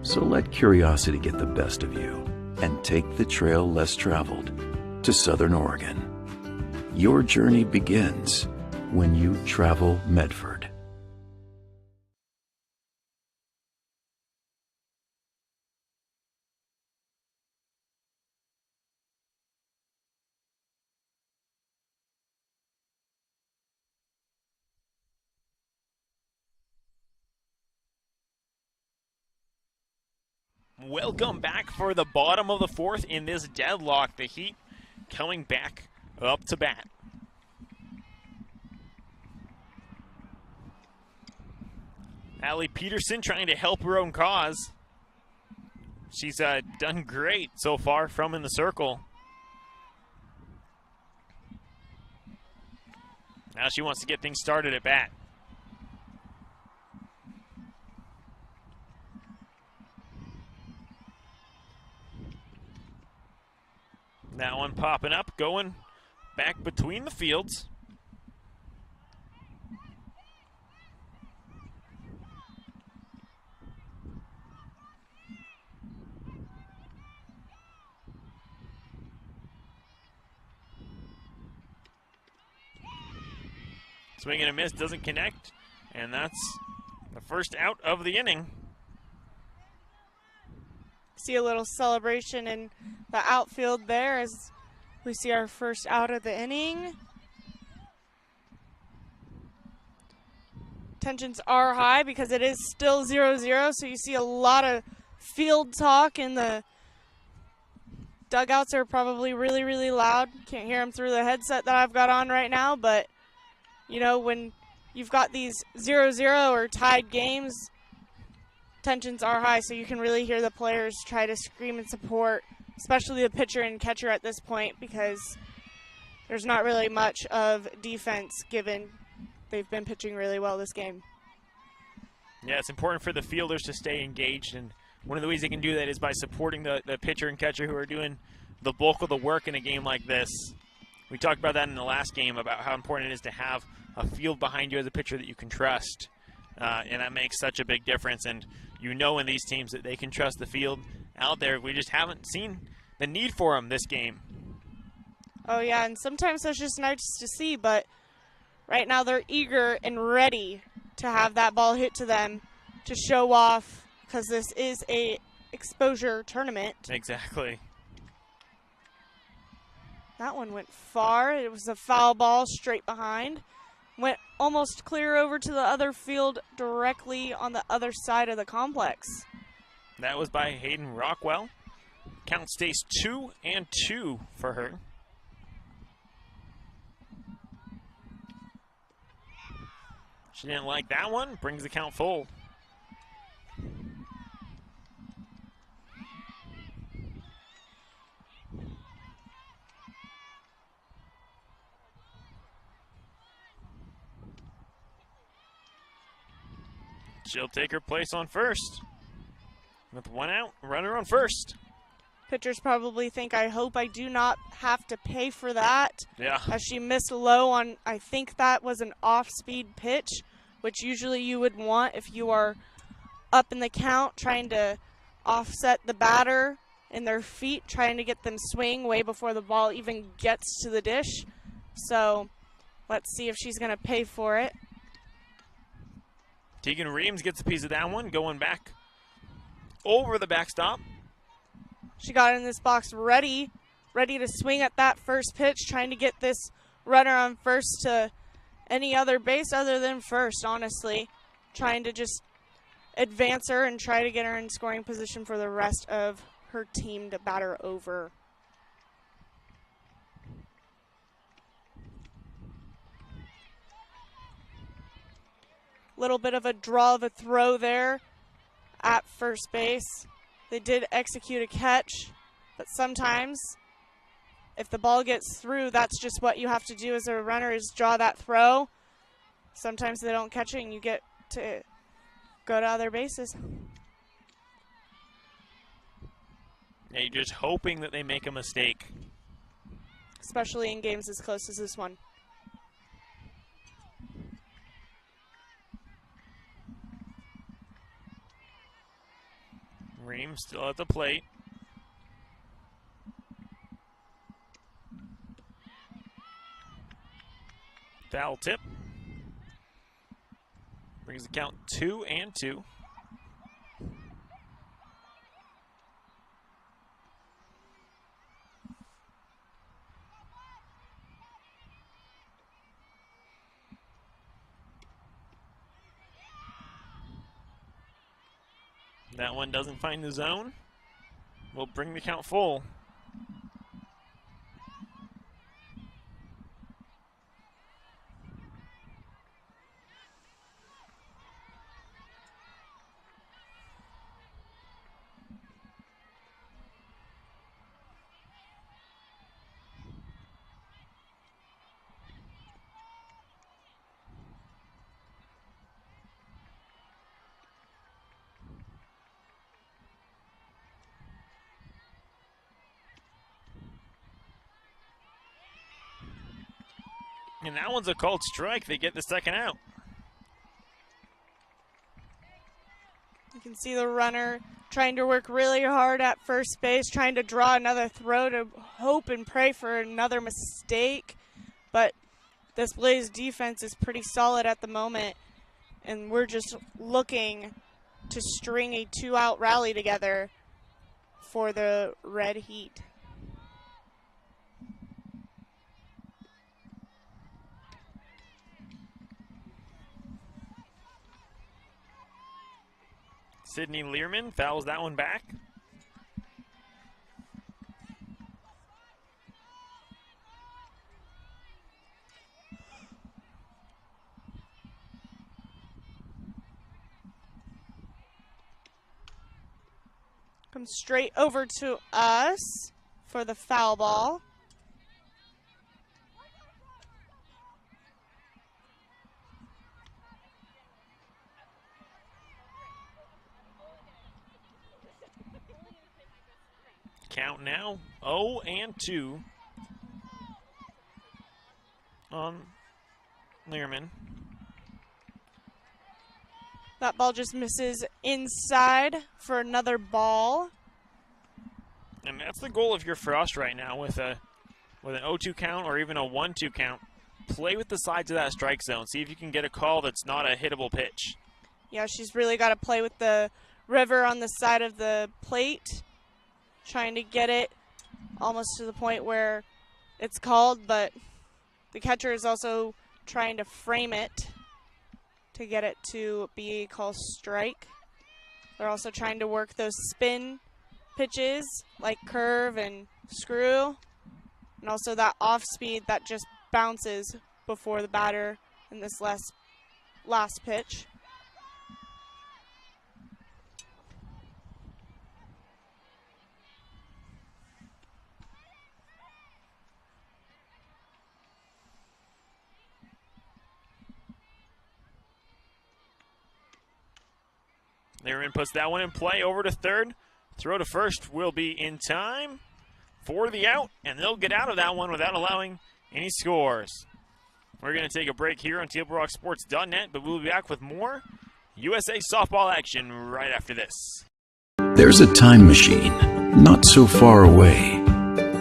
So let curiosity get the best of you and take the trail less traveled to Southern Oregon. Your journey begins when you travel Medford. Welcome back for the bottom of the fourth in this deadlock. The Heat coming back up to bat. Allie Peterson trying to help her own cause. She's done great so far from in the circle. Now she wants to get things started at bat. That one popping up, going back between the fields. Swing and a miss, doesn't connect, and that's the first out of the inning. See a little celebration in the outfield there as we see our first out of the inning. Tensions are high because it is still 0-0, so you see a lot of field talk, and the dugouts are probably really, really loud. Can't hear them through the headset that I've got on right now, but you know, when you've got these 0-0 or tied games, tensions are high, so you can really hear the players try to scream and support, especially the pitcher and catcher at this point, because there's not really much of defense given they've been pitching really well this game. Yeah, it's important for the fielders to stay engaged, and one of the ways they can do that is by supporting the pitcher and catcher who are doing the bulk of the work in a game like this. We talked about that in the last game, about how important it is to have a field behind you as a pitcher that you can trust. And that makes such a big difference. And you know in these teams that they can trust the field out there. We just haven't seen the need for them this game. Oh, yeah, and sometimes that's just nice to see. But Right now they're eager and ready to have that ball hit to them to show off, because this is a exposure tournament. Exactly. That one went far. It was a foul ball straight behind. Went almost clear over to the other field directly on the other side of the complex. That was by Hayden Rockwell. Count stays 2-2 for her. She didn't like that one. Brings the count full. She'll take her place on first. With one out, runner on first. Pitchers probably think, I hope I do not have to pay for that. Yeah. As she missed low on, I think that was an off-speed pitch, which usually you would want if you are up in the count trying to offset the batter in their feet, trying to get them swing way before the ball even gets to the dish. So let's see if she's going to pay for it. Tegan Reams gets a piece of that one, going back over the backstop. She got in this box ready to swing at that first pitch, trying to get this runner on first to any other base other than first, honestly. Trying to just advance her and try to get her in scoring position for the rest of her team to bat her over. Little bit of a draw of a throw there at first base. They did execute a catch, but sometimes if the ball gets through, that's just what you have to do as a runner, is draw that throw. Sometimes they don't catch it and you get to go to other bases. Yeah, you're just hoping that they make a mistake. Especially in games as close as this one. Reams still at the plate. Foul tip. Brings the count 2-2. That one doesn't find the zone. We'll bring the count full. And that one's a called strike. They get the second out. You can see the runner trying to work really hard at first base, trying to draw another throw to hope and pray for another mistake. But this Blaze defense is pretty solid at the moment, and we're just looking to string a 2-out rally together for the Red Heat. Sydney Learman fouls that one back. Comes straight over to us for the foul ball. Count now 0-2 on Learman. That ball just misses inside for another ball. And that's the goal if you're Frost right now with an 0-2 count or even a 1-2 count. play with the sides of that strike zone. See if you can get a call that's not a hittable pitch. Yeah, she's really got to play with the river on the side of the plate, trying to get it almost to the point where it's called, but the catcher is also trying to frame it to get it to be called strike. They're also trying to work those spin pitches like curve and screw, and also that off speed that just bounces before the batter in this last pitch. Their inputs that one in play over to third. Throw to first will be in time for the out, and they'll get out of that one without allowing any scores. We're going to take a break here on TableRockSports.net, but we'll be back with more USA softball action right after this. There's a time machine not so far away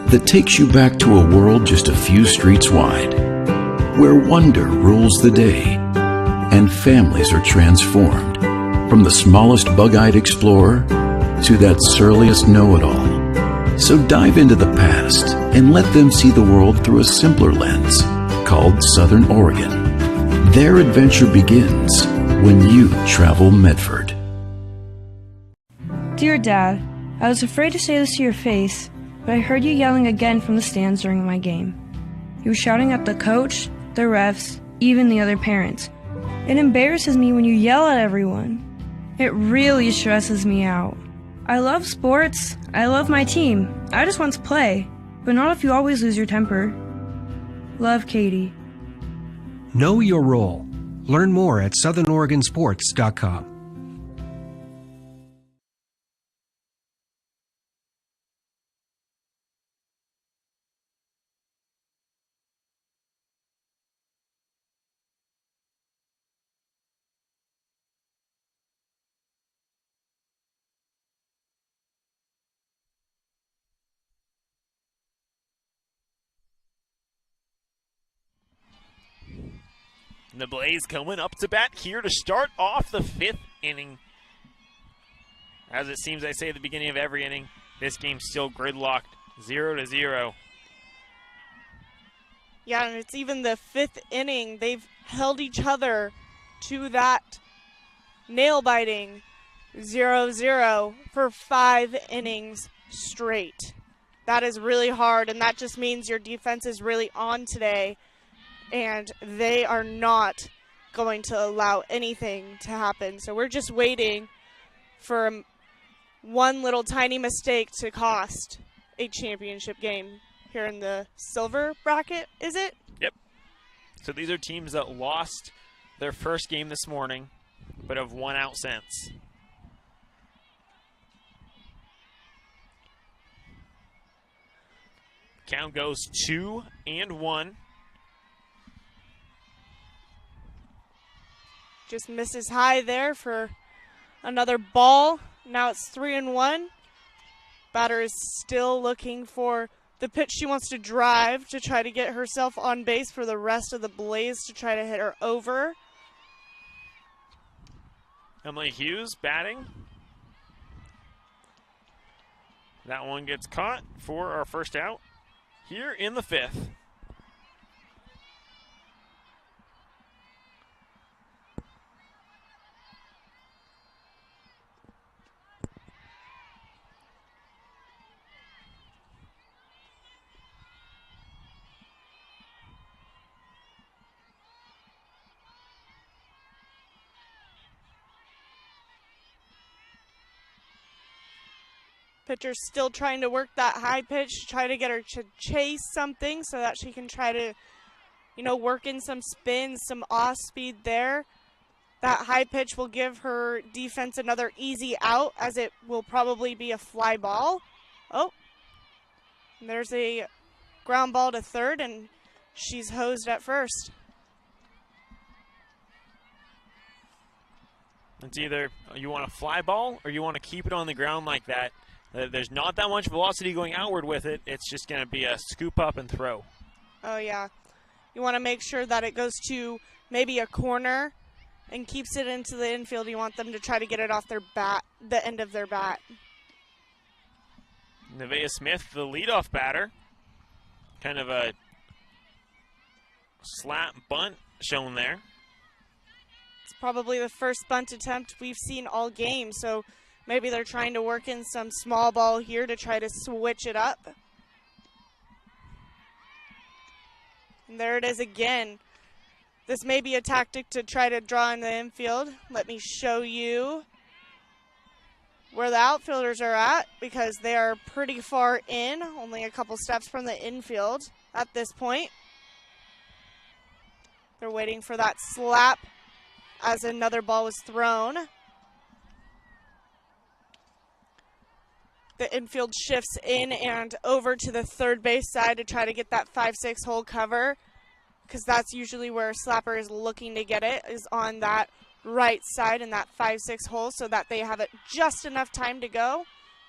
that takes you back to a world just a few streets wide, where wonder rules the day and families are transformed. From the smallest bug-eyed explorer to that surliest know-it-all. So dive into the past and let them see the world through a simpler lens called Southern Oregon. Their adventure begins when you travel Medford. Dear Dad, I was afraid to say this to your face, but I heard you yelling again from the stands during my game. You were shouting at the coach, the refs, even the other parents. It embarrasses me when you yell at everyone. It really stresses me out. I love sports. I love my team. I just want to play, but not if you always lose your temper. Love, Katie. Know your role. Learn more at SouthernOregonSports.com. And the Blaze coming up to bat here to start off the 5th inning. As it seems I say at the beginning of every inning, this game's still gridlocked, 0-0. Yeah, and it's even the 5th inning. They've held each other to that nail-biting 0-0 for 5 innings straight. That is really hard, and that just means your defense is really on today, and they are not going to allow anything to happen. So we're just waiting for one little tiny mistake to cost a championship game here in the silver bracket, is it? Yep. So these are teams that lost their first game this morning, but have won out since. Count goes 2-1. Just misses high there for another ball. Now it's 3-1. Batter is still looking for the pitch she wants to drive to try to get herself on base for the rest of the Blaze to try to hit her over. Emily Hughes batting. That one gets caught for our first out here in the 5th. Pitcher's still trying to work that high pitch, try to get her to chase something so that she can try to, work in some spins, some off speed there. That high pitch will give her defense another easy out, as it will probably be a fly ball. Oh, there's a ground ball to third, and she's hosed at first. It's either you want a fly ball or you want to keep it on the ground like that. There's not that much velocity going outward with it. It's just going to be a scoop up and throw. Oh, yeah. You want to make sure that it goes to maybe a corner and keeps it into the infield. You want them to try to get it off their bat, the end of their bat. Nevaeh Smith, the leadoff batter. Kind of a slap bunt shown there. It's probably the first bunt attempt we've seen all game, so maybe they're trying to work in some small ball here to try to switch it up. And there it is again. This may be a tactic to try to draw in the infield. Let me show you where the outfielders are at, because they are pretty far in, only a couple steps from the infield at this point. They're waiting for that slap as another ball was thrown. The infield shifts in and over to the third base side to try to get that 5-6 hole cover, because that's usually where a slapper is looking to get it, is on that right side in that 5-6 hole, so that they have it just enough time to go,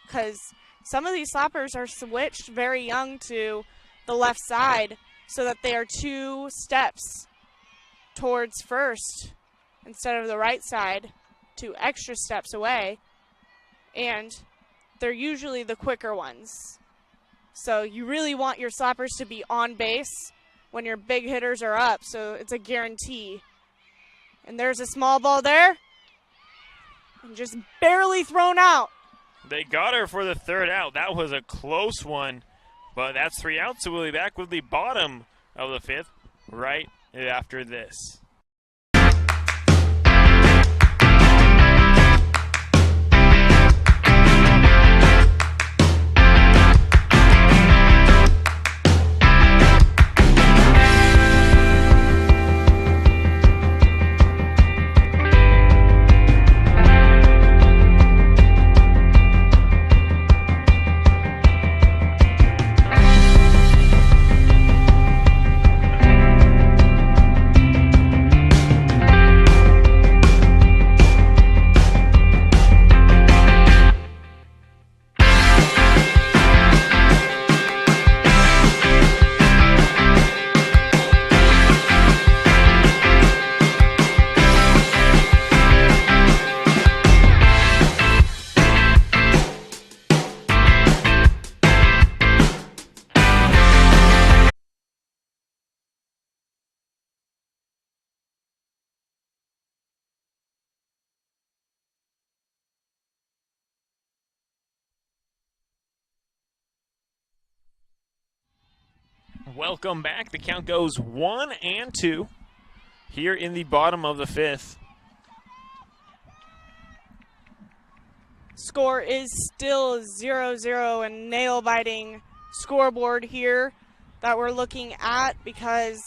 because some of these slappers are switched very young to the left side so that they are 2 steps towards first instead of the right side, 2 extra steps away, and they're usually the quicker ones. So you really want your slappers to be on base when your big hitters are up, so it's a guarantee. And there's a small ball there, and just barely thrown out. They got her for the third out. That was a close one, but that's 3 outs, so we'll be back with the bottom of the 5th right after this. Welcome back. The count goes 1-2 here in the bottom of the 5th. Score is still 0-0, and nail-biting scoreboard here that we're looking at, because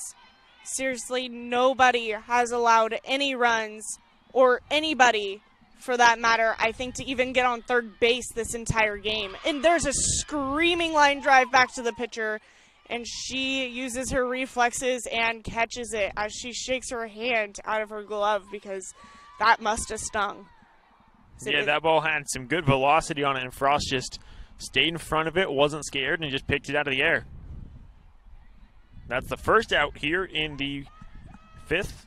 seriously, nobody has allowed any runs, or anybody for that matter, I think, to even get on third base this entire game. And there's a screaming line drive back to the pitcher, and she uses her reflexes and catches it as she shakes her hand out of her glove, because that must have stung. Yeah, that ball had some good velocity on it, and Frost just stayed in front of it, wasn't scared, and just picked it out of the air. That's the first out here in the 5th.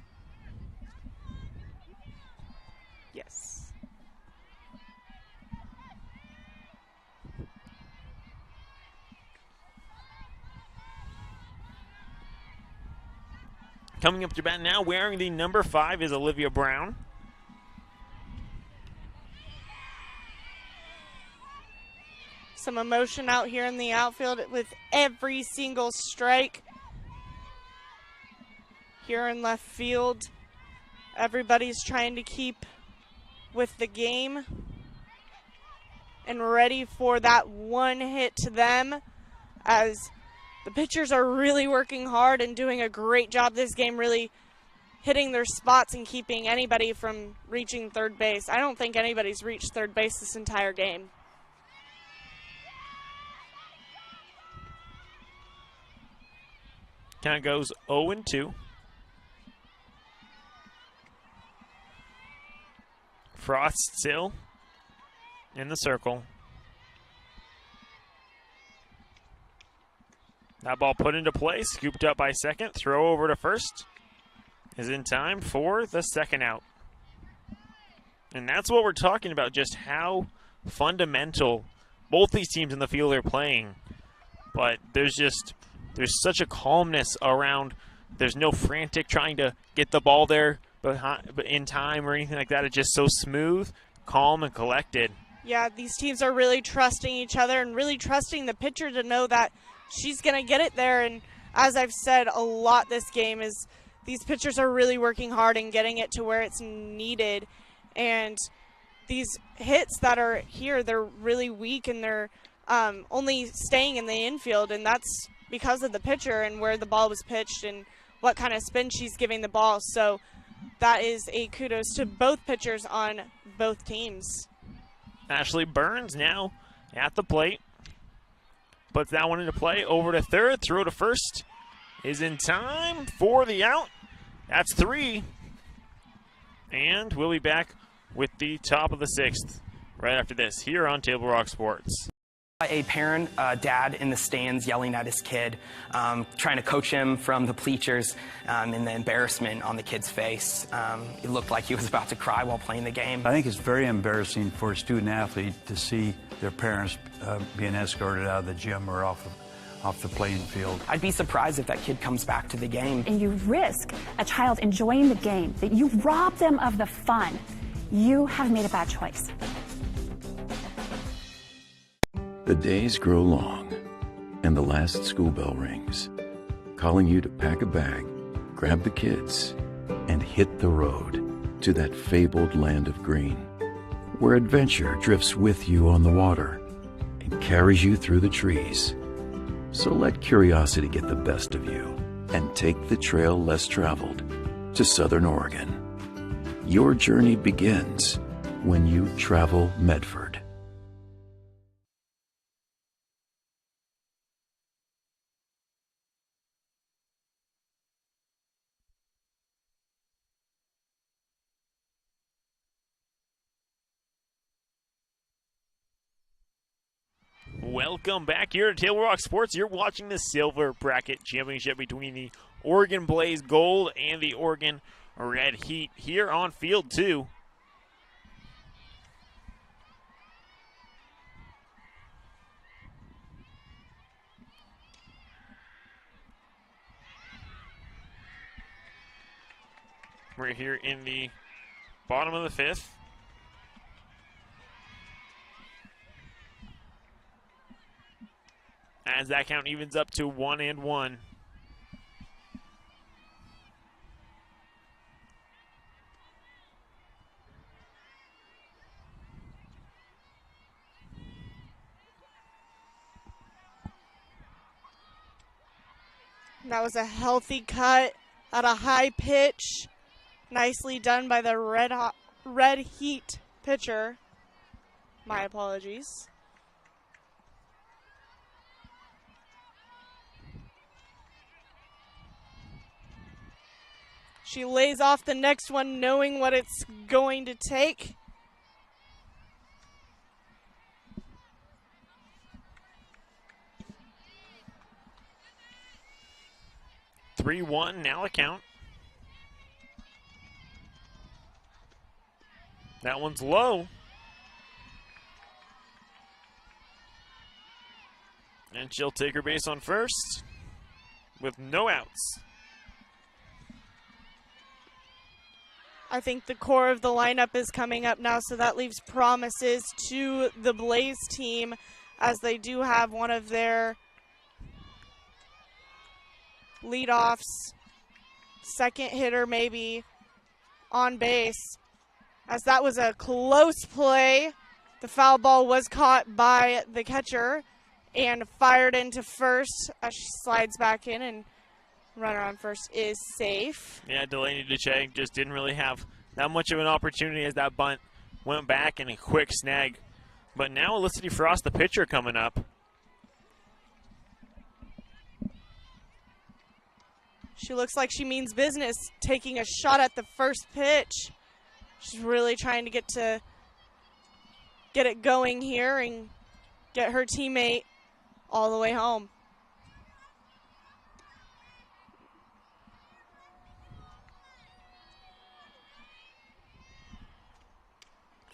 Yes. Coming up to bat now, wearing the number 5 is Olivia Brown. Some emotion out here in the outfield with every single strike. Here in left field, everybody's trying to keep with the game and ready for that one hit to them, as the pitchers are really working hard and doing a great job this game, really hitting their spots and keeping anybody from reaching third base. I don't think anybody's reached third base this entire game. Count goes 0-2. Frost still in the circle. That ball put into play, scooped up by second. Throw over to first is in time for the second out. And that's what we're talking about, just how fundamental both these teams in the field are playing. But there's such a calmness around. There's no frantic trying to get the ball there in time or anything like that. It's just so smooth, calm, and collected. Yeah, these teams are really trusting each other and really trusting the pitcher to know that she's going to get it there. And as I've said a lot this game, is these pitchers are really working hard and getting it to where it's needed. And these hits that are here, they're really weak and they're only staying in the infield. And that's because of the pitcher and where the ball was pitched and what kind of spin she's giving the ball. So that is a kudos to both pitchers on both teams. Ashley Burns now at the plate. Puts that one into play. Over to third. Throw to first is in time for the out. That's 3. And we'll be back with the top of the 6th right after this here on Table Rock Sports. A parent, dad in the stands yelling at his kid, trying to coach him from the bleachers, and the embarrassment on the kid's face. It looked like he was about to cry while playing the game. I think it's very embarrassing for a student athlete to see their parents being escorted out of the gym or off the playing field. I'd be surprised if that kid comes back to the game. And you risk a child enjoying the game, that you rob them of the fun. You have made a bad choice. The days grow long, and the last school bell rings, calling you to pack a bag, grab the kids, and hit the road to that fabled land of green, where adventure drifts with you on the water and carries you through the trees. So let curiosity get the best of you and take the trail less traveled to Southern Oregon. Your journey begins when you travel Medford. Welcome back here to Table Rock Sports. You're watching the Silver Bracket Championship between the Oregon Blaze Gold and the Oregon Red Heat here on Field 2. We're here in the bottom of the 5th. As that count evens up to 1-1. That was a healthy cut at a high pitch. Nicely done by the Red Heat pitcher. My apologies. She lays off the next one knowing what it's going to take. (3-1) now the count. That one's low. And she'll take her base on first with no outs. I think the core of the lineup is coming up now, so that leaves promises to the Blaze team, as they do have one of their leadoffs, second hitter maybe, on base. As that was a close play, the foul ball was caught by the catcher and fired into first as she slides back in, and runner on first is safe. Yeah, Delaney Duche just didn't really have that much of an opportunity as that bunt went back and a quick snag. But now Elicity Frost, the pitcher, coming up. She looks like she means business, taking a shot at the first pitch. She's really trying to get it going here and get her teammate all the way home.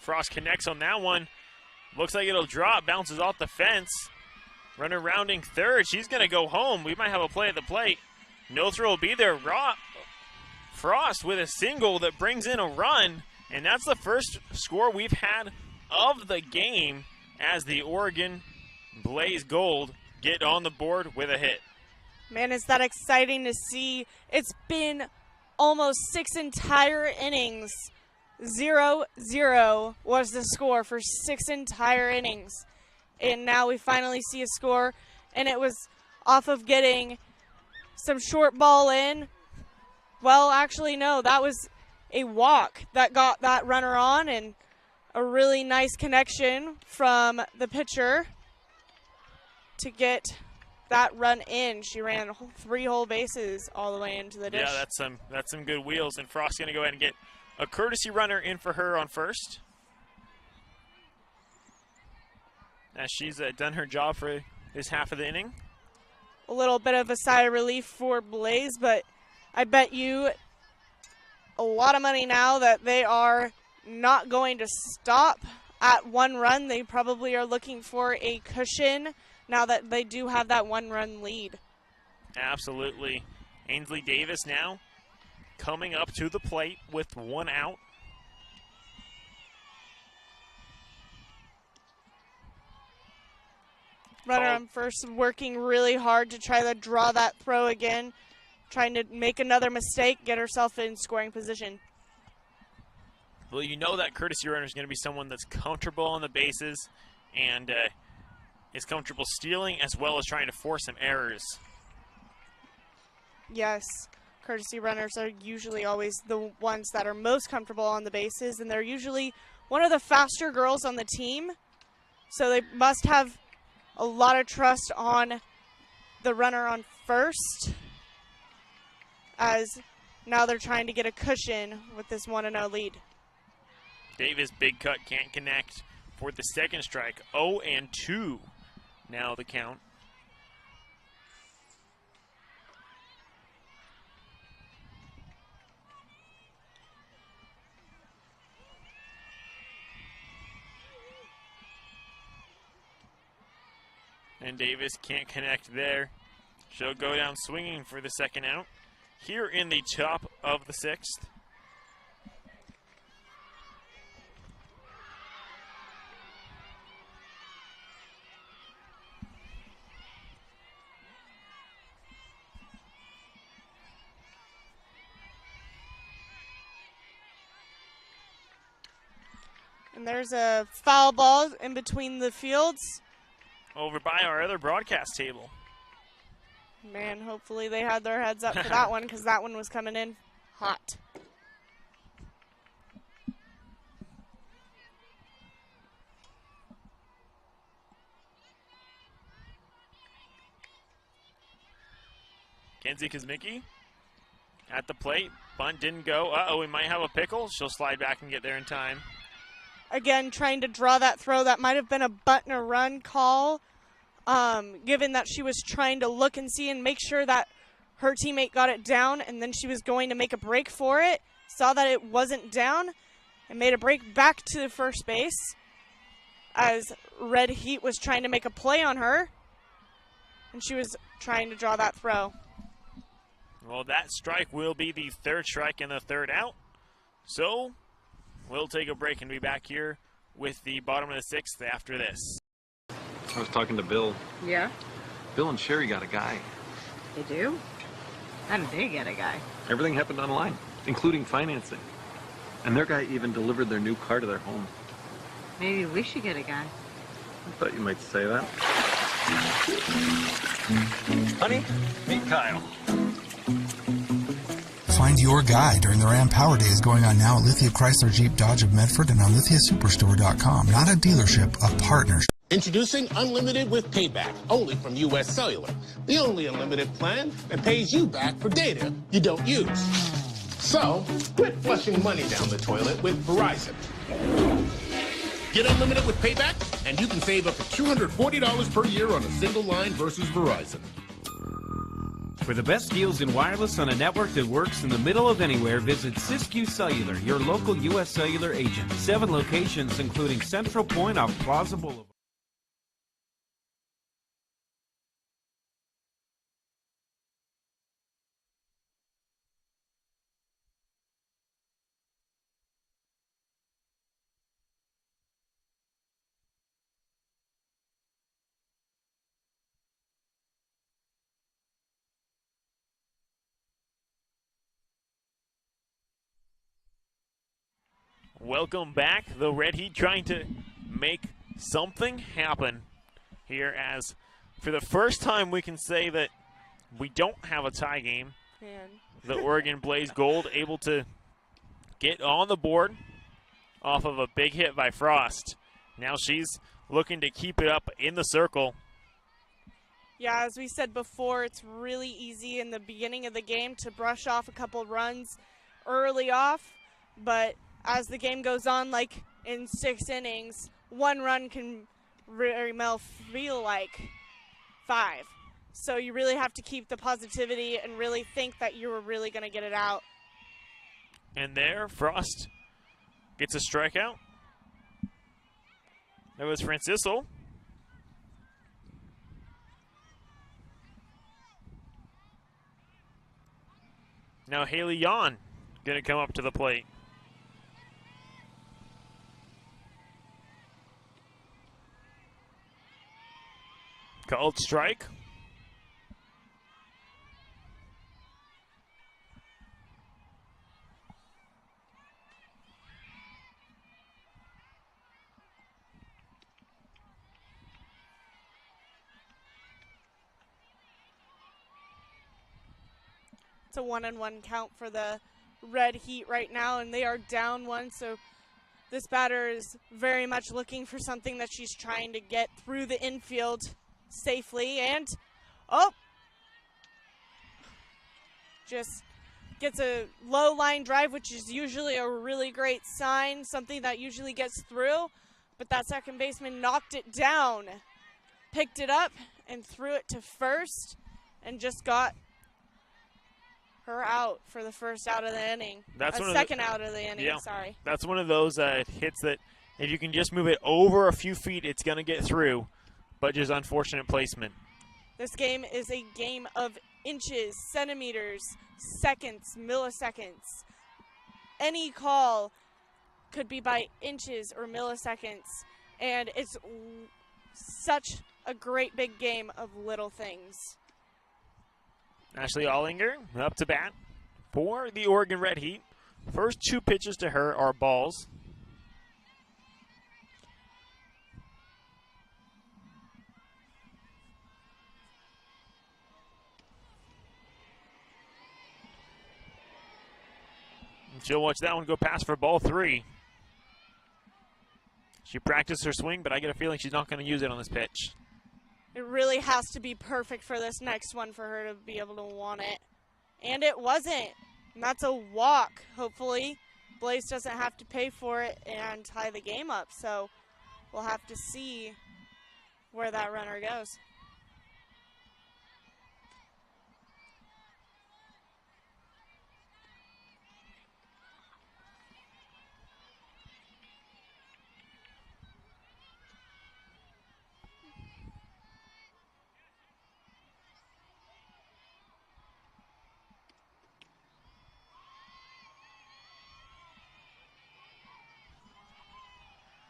Frost connects on that one. Looks like it'll drop, bounces off the fence. Runner rounding third. She's going to go home. We might have a play at the plate. No throw will be there. Frost with a single that brings in a run. And that's the first score we've had of the game as the Oregon Blaze Gold get on the board with a hit. Man, is that exciting to see. It's been almost 6 entire innings. 0-0 was the score for 6 entire innings. And now we finally see a score, and it was off of getting some short ball in. Well, actually, no, that was a walk that got that runner on, and a really nice connection from the pitcher to get that run in. She ran 3 whole bases all the way into the dish. Yeah, that's some good wheels, and Frost's going to go ahead and get a courtesy runner in for her on first. As she's done her job for this half of the inning. A little bit of a sigh of relief for Blaze, but I bet you a lot of money now that they are not going to stop at 1 run. They probably are looking for a cushion now that they do have that 1-run lead. Absolutely. Ainsley Davis now coming up to the plate with 1 out. Runner on first, working really hard to try to draw that throw again, trying to make another mistake, get herself in scoring position. Well, you know that courtesy runner is going to be someone that's comfortable on the bases and is comfortable stealing as well as trying to force some errors. Yes, courtesy runners are usually always the ones that are most comfortable on the bases, and they're usually one of the faster girls on the team, so they must have a lot of trust on the runner on first, as now they're trying to get a cushion with this 1-0 lead. Davis, big cut, can't connect for the second strike. 0-2 now the count. And Davis can't connect there. She'll go down swinging for the second out. Here in the top of the 6th. And there's a foul ball in between the fields. Over by our other broadcast table. Man, hopefully they had their heads up for that one, because that one was coming in hot. Kenzie Kuzmicki at the plate. Bunt didn't go. Uh-oh, we might have a pickle. She'll slide back and get there in time. Again, trying to draw that throw. That might have been a bunt and a run call, given that she was trying to look and see and make sure that her teammate got it down, and then she was going to make a break for it. Saw that it wasn't down and made a break back to first base as Red Heat was trying to make a play on her, and she was trying to draw that throw. Well, that strike will be the 3rd strike and the 3rd out. So we'll take a break and be back here with the bottom of the 6th after this. I was talking to Bill. Yeah? Bill and Sherry got a guy. They do? How did they get a guy? Everything happened online, including financing. And their guy even delivered their new car to their home. Maybe we should get a guy. I thought you might say that. Honey, meet Kyle. Find your guy during the Ram Power Days going on now at Lithia Chrysler Jeep Dodge of Medford and on lithiasuperstore.com. Not a dealership, a partnership. Introducing Unlimited with Payback, only from U.S. Cellular. The only unlimited plan that pays you back for data you don't use. So, quit flushing money down the toilet with Verizon. Get Unlimited with Payback, and you can save up to $240 per year on a single line versus Verizon. For the best deals in wireless on a network that works in the middle of anywhere, visit Siskiyou Cellular, your local U.S. Cellular agent. 7 locations, including Central Point off Plaza Boulevard. Welcome back. The Red Heat trying to make something happen here, as for the first time we can say that we don't have a tie game. Man. The Oregon Blaze Gold able to get on the board off of a big hit by Frost. Now she's looking to keep it up in the circle. Yeah, as we said before, it's really easy in the beginning of the game to brush off a couple runs early off, but as the game goes on, like in 6 innings, 1 run can very well feel like 5. So you really have to keep the positivity and really think that you were really going to get it out. And there, Frost gets a strikeout. That was Francisco. Now Haley Yon going to come up to the plate. Called strike. It's a 1-1 count for the Red Heat right now, and they are down 1, so this batter is very much looking for something that she's trying to get through the infield safely, and just gets a low line drive, which is usually a really great sign, something that usually gets through, but that second baseman knocked it down, picked it up and threw it to first, and just got her out for the first out of the inning. That's second out of the inning, yeah, sorry. That's one of those hits that if you can just move it over a few feet, it's going to get through. But just unfortunate placement. This game is a game of inches, centimeters, seconds, milliseconds. Any call could be by inches or milliseconds, and it's such a great big game of little things. Ashley Ollinger up to bat for the Oregon Red Heat. First 2 pitches to her are balls. She'll watch that one go past for ball 3. She practiced her swing, but I get a feeling she's not going to use it on this pitch. It really has to be perfect for this next one for her to be able to want it. And it wasn't. And that's a walk, hopefully. Blaze doesn't have to pay for it and tie the game up. So we'll have to see where that runner goes.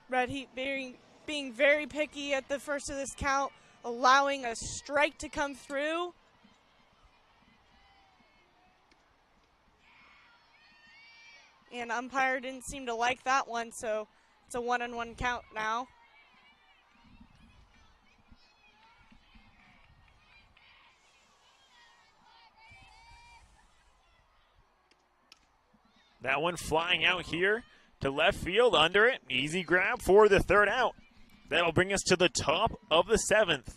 Red Heat being very picky at the first of this count, allowing a strike to come through. And umpire didn't seem to like that one, so it's a 1-1 count now. That one flying out here to left field, under it. Easy grab for the 3rd out. That'll bring us to the top of the 7th.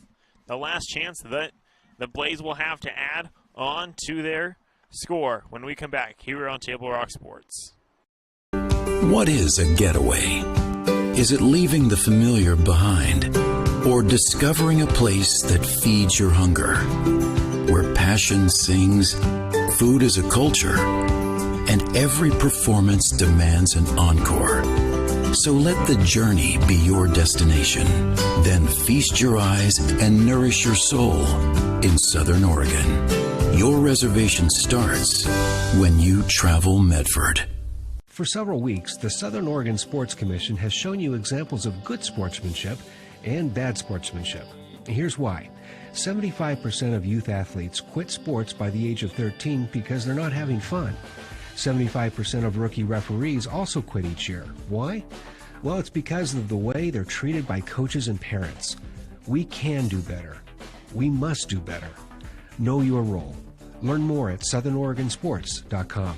The last chance that the Blaze will have to add on to their score when we come back here on Table Rock Sports. What is a getaway? Is it leaving the familiar behind? Or discovering a place that feeds your hunger? Where passion sings, food is a culture, and every performance demands an encore. So let the journey be your destination. Then feast your eyes and nourish your soul in Southern Oregon. Your reservation starts when you travel Medford. For several weeks, the Southern Oregon Sports Commission has shown you examples of good sportsmanship and bad sportsmanship. Here's why. 75% of youth athletes quit sports by the age of 13 because they're not having fun. 75% of rookie referees also quit each year. Why? Well, it's because of the way they're treated by coaches and parents. We can do better. We must do better. Know your role. Learn more at southernoregonsports.com.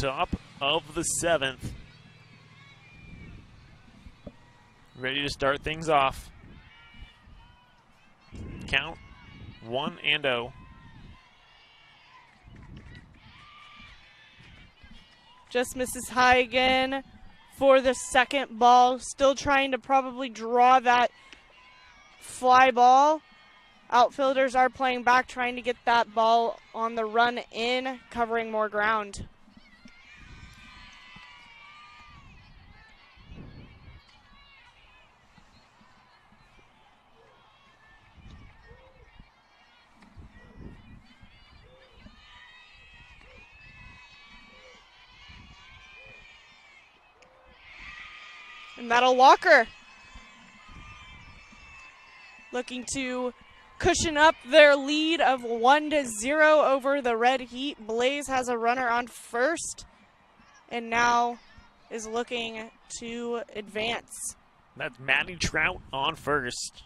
Top of the 7th. Ready to start things off. Count 1-0. Just misses high again for the second ball. Still trying to probably draw that fly ball. Outfielders are playing back, trying to get that ball on the run in, covering more ground. And that'll Walker. Looking to cushion up their lead of 1-0 over the Red Heat. Blaze has a runner on first and now is looking to advance. That's Maddie Trout on first.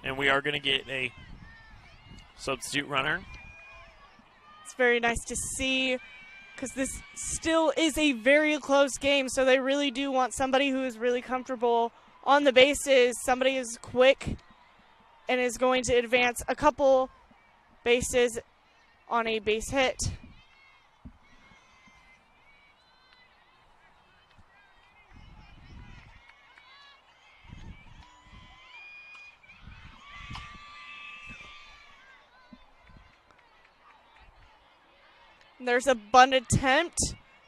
And we are going to get a substitute runner. It's very nice to see because this still is a very close game, so they really do want somebody who is really comfortable on the bases, somebody who's quick and is going to advance a couple bases on a base hit. There's a bunt attempt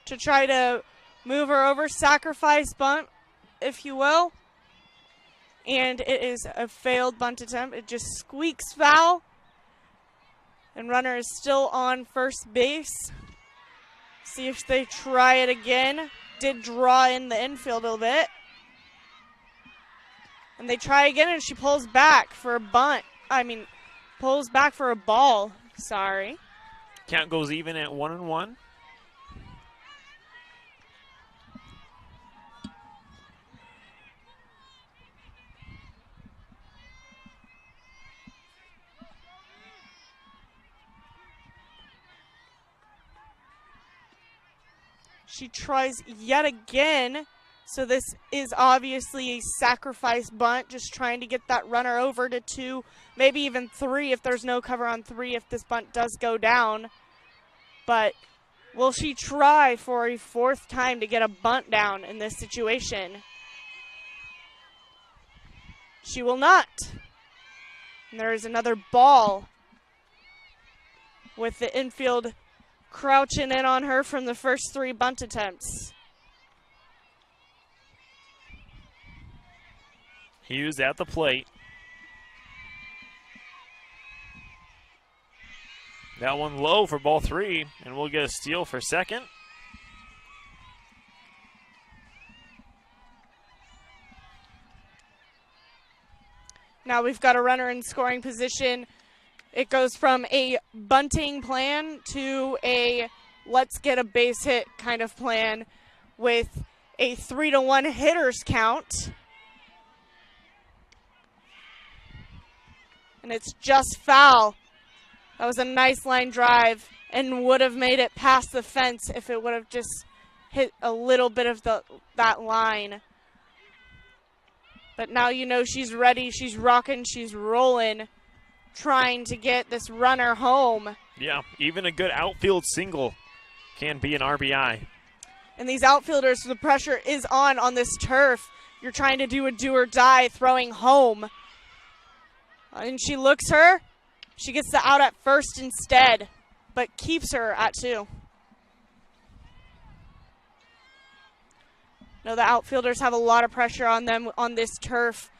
to try to move her over, sacrifice bunt, if you will. And it is a failed bunt attempt. It just squeaks foul. And runner is still on first base. See if they try it again. Did draw in the infield a little bit. And they try again and she pulls back for a bunt. Pulls back for a ball. Sorry. Count goes even at 1-1. She tries yet again. So this is obviously a sacrifice bunt, just trying to get that runner over to 2, maybe even 3 if there's no cover on 3 if this bunt does go down. But will she try for a 4th time to get a bunt down in this situation? She will not. And there is another ball with the infield crouching in on her from the first 3 bunt attempts. Hughes at the plate. That one low for ball 3, and we'll get a steal for second. Now we've got a runner in scoring position. It goes from a bunting plan to a let's get a base hit kind of plan with a 3-1 hitters count. And it's just foul. That was a nice line drive and would have made it past the fence if it would have just hit a little bit of that line. But now you know she's ready, she's rocking, she's rolling, trying to get this runner home. Yeah, even a good outfield single can be an RBI. And these outfielders, the pressure is on this turf. You're trying to do a do or die, throwing home. And she looks her. She gets the out at first instead, but keeps her at 2. No, the outfielders have a lot of pressure on them on this turf.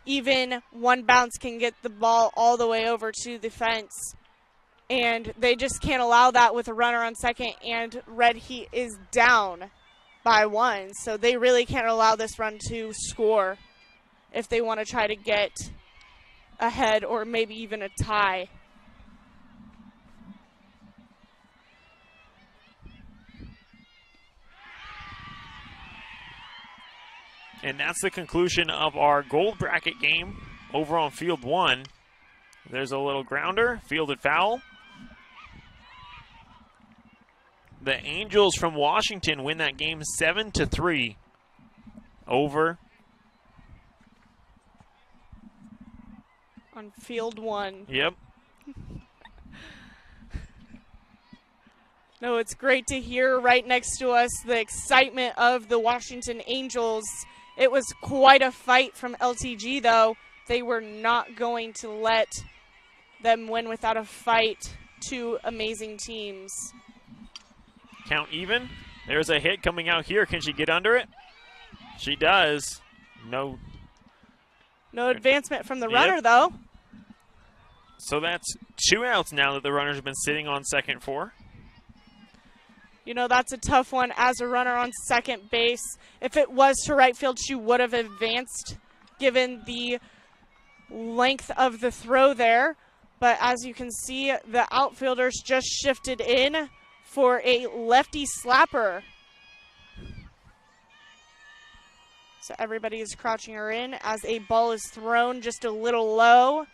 Even one bounce can get the ball all the way over to the fence. And they just can't allow that with a runner on second, and Red Heat is down by 1. So they really can't allow this run to score if they want to try to get ahead or maybe even a tie. And that's the conclusion of our gold bracket game over on field 1. There's a little grounder, fielded foul. The Angels from Washington win that game 7-3 over on field 1. Yep. No, it's great to hear right next to us the excitement of the Washington Angels. It was quite a fight from LTG, though. They were not going to let them win without a fight. 2 amazing teams. Count even. There's a hit coming out here. Can she get under it? She does. No advancement from the runner, though. So that's 2 outs now that the runners have been sitting on second for. You know, that's a tough one as a runner on second base. If it was to right field, she would have advanced given the length of the throw there. But as you can see, the outfielders just shifted in for a lefty slapper. So everybody is crouching her in as a ball is thrown just a little low.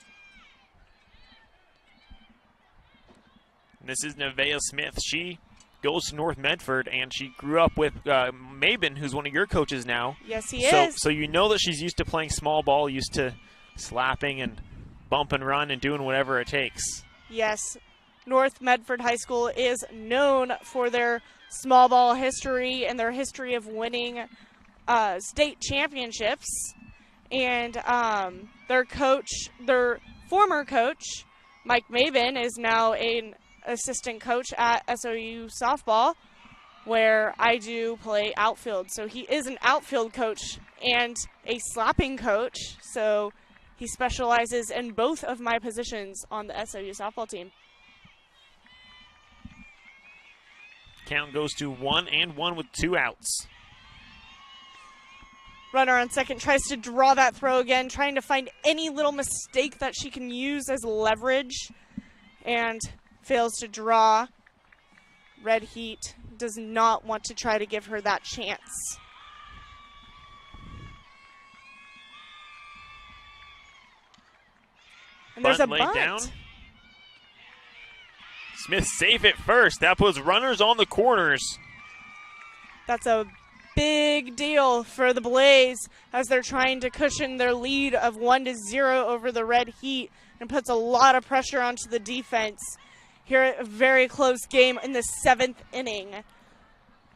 This is Nevaeh Smith. She goes to North Medford, and she grew up with Mabin, who's one of your coaches now. Yes, he is. So you know that she's used to playing small ball, used to slapping and bump and run and doing whatever it takes. Yes, North Medford High School is known for their small ball history and their history of winning state championships. And their former coach, Mike Mabin, is now an assistant coach at SOU softball, where I do play outfield. So he is an outfield coach and a slapping coach. So he specializes in both of my positions on the SOU softball team. Count goes to 1-1 with 2 outs. Runner on second tries to draw that throw again, trying to find any little mistake that she can use as leverage, and fails to draw. Red Heat does not want to try to give her that chance. And there's a bunt. Down. Smith safe at first. That puts runners on the corners. That's a big deal for the Blaze as they're trying to cushion their lead of 1-0 over the Red Heat, and puts a lot of pressure onto the defense. Here, a very close game in the 7th inning.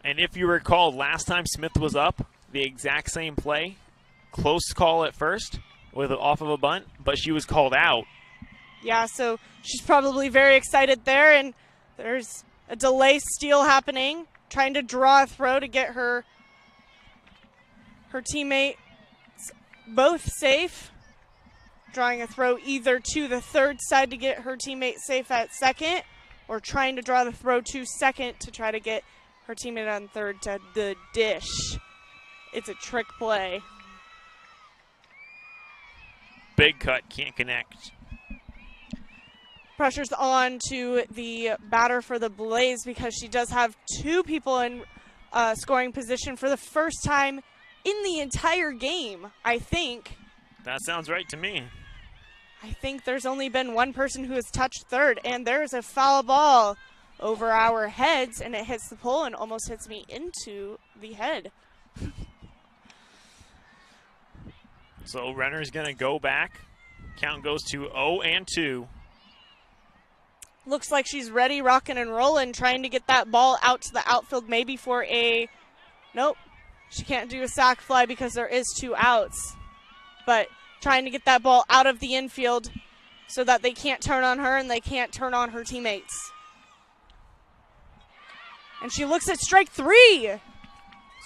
And if you recall, last time Smith was up, the exact same play. Close call at first, off of a bunt, but she was called out. Yeah, so she's probably very excited there, and there's a delay steal happening, trying to draw a throw to get her teammates both safe. Drawing a throw either to the third side to get her teammate safe at second, or trying to draw the throw to second to try to get her teammate on third to the dish. It's a trick play. big cut, can't connect. Pressure's on to the batter for the Blaze because she does have two people in scoring position for the first time in the entire game, I think. That sounds right to me. I think there's only been one person who has touched third, and there's a foul ball over our heads, and it hits the pole and almost hits me into the head. So Renner's going to go back. Count goes to 0-2. Looks like she's ready, rocking and rolling, trying to get that ball out to the outfield, maybe for a... Nope, she can't do a sac fly because there is 2 outs. But trying to get that ball out of the infield so that they can't turn on her and they can't turn on her teammates. And she looks at strike 3.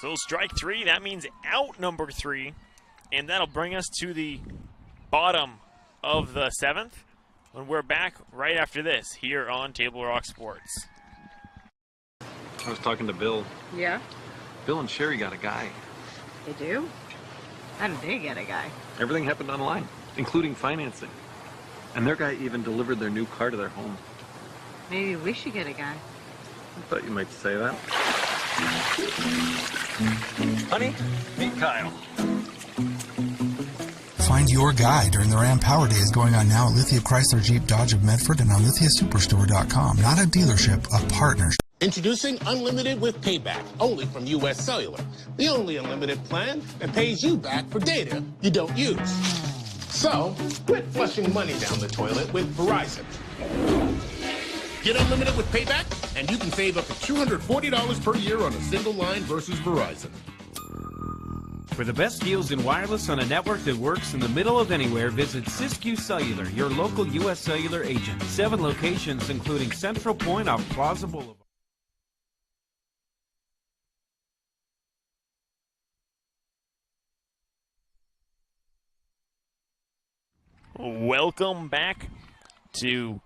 So strike 3, that means out number 3. And that'll bring us to the bottom of the 7th. When we're back right after this here on Table Rock Sports. I was talking to Bill. Yeah? Bill and Sherry got a guy. They do? How did they get a guy? Everything happened online, including financing. And their guy even delivered their new car to their home. Maybe we should get a guy. I thought you might say that. Honey, meet Kyle. Find your guy during the Ram Power Days going on now at Lithia Chrysler Jeep Dodge of Medford and on lithiasuperstore.com. Not a dealership, a partnership. Introducing Unlimited with Payback, only from US Cellular. The only unlimited plan that pays you back for data you don't use. So, quit flushing money down the toilet with Verizon. Get Unlimited with Payback, and you can save up to $240 per year on a single line versus Verizon. For the best deals in wireless on a network that works in the middle of anywhere, visit Siskiyou Cellular, your local U.S. Cellular agent. 7 locations, including Central Point off Plaza Boulevard. Welcome back to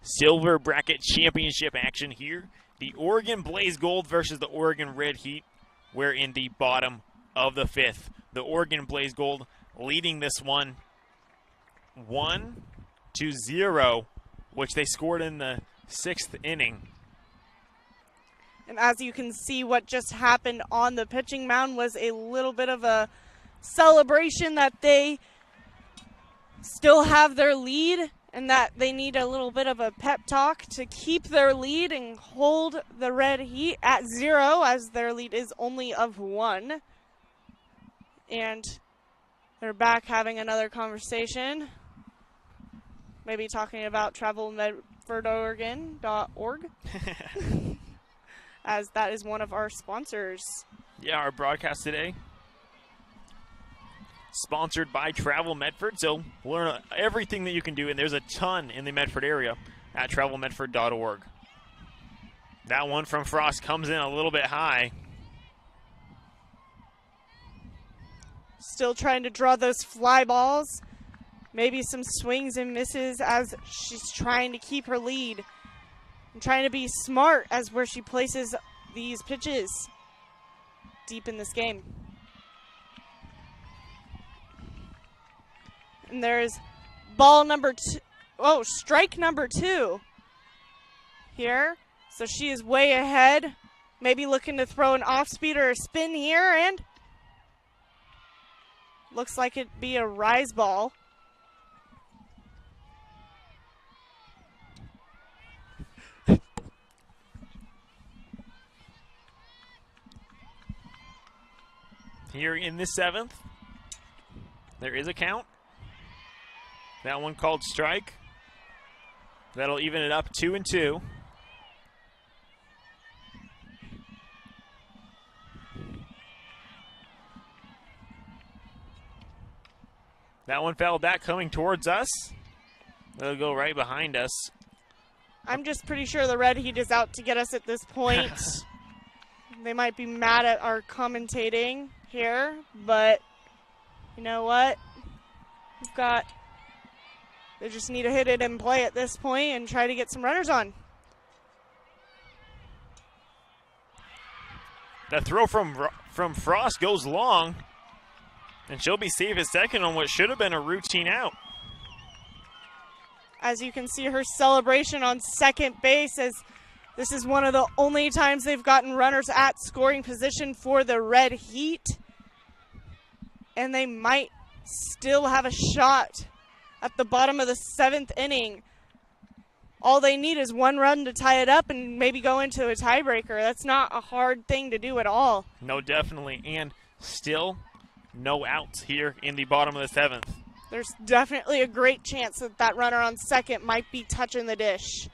Silver Bracket Championship action here. The Oregon Blaze Gold versus the Oregon Red Heat. We're in the bottom of the 5th. The Oregon Blaze Gold leading this one 1-0, which they scored in the 6th inning. And as you can see, what just happened on the pitching mound was a little bit of a celebration that they still have their lead and that they need a little bit of a pep talk to keep their lead and hold the Red Heat at 0, as their lead is only of 1. And they're back having another conversation, maybe talking about TravelMedfordOregon.org, as that is one of our sponsors. Yeah, our broadcast today sponsored by Travel Medford, so learn everything that you can do, and there's a ton in the Medford area at TravelMedford.org. That one from Frost comes in a little bit high. Still trying to draw those fly balls. Maybe some swings and misses as she's trying to keep her lead. And trying to be smart as where she places these pitches deep in this game. And there's ball number 2. Oh, strike number 2 here. So she is way ahead. Maybe looking to throw an off speed or a spin here, and looks like it'd be a rise ball. Here in the 7th, there is a count. That one called strike. That'll even it up 2-2. That one fouled back, coming towards us. They'll go right behind us. I'm just pretty sure the Red Heat is out to get us at this point. They might be mad at our commentating here, but you know what? They just need to hit it and play at this point and try to get some runners on. The throw from Frost goes long. And she'll be safe at second on what should have been a routine out. As you can see her celebration on second base, as this is one of the only times they've gotten runners at scoring position for the Red Heat. And they might still have a shot at the bottom of the 7th inning. All they need is one run to tie it up and maybe go into a tiebreaker. That's not a hard thing to do at all. No, definitely. And still no outs here in the bottom of the 7th. There's definitely a great chance that that runner on second might be touching the dish.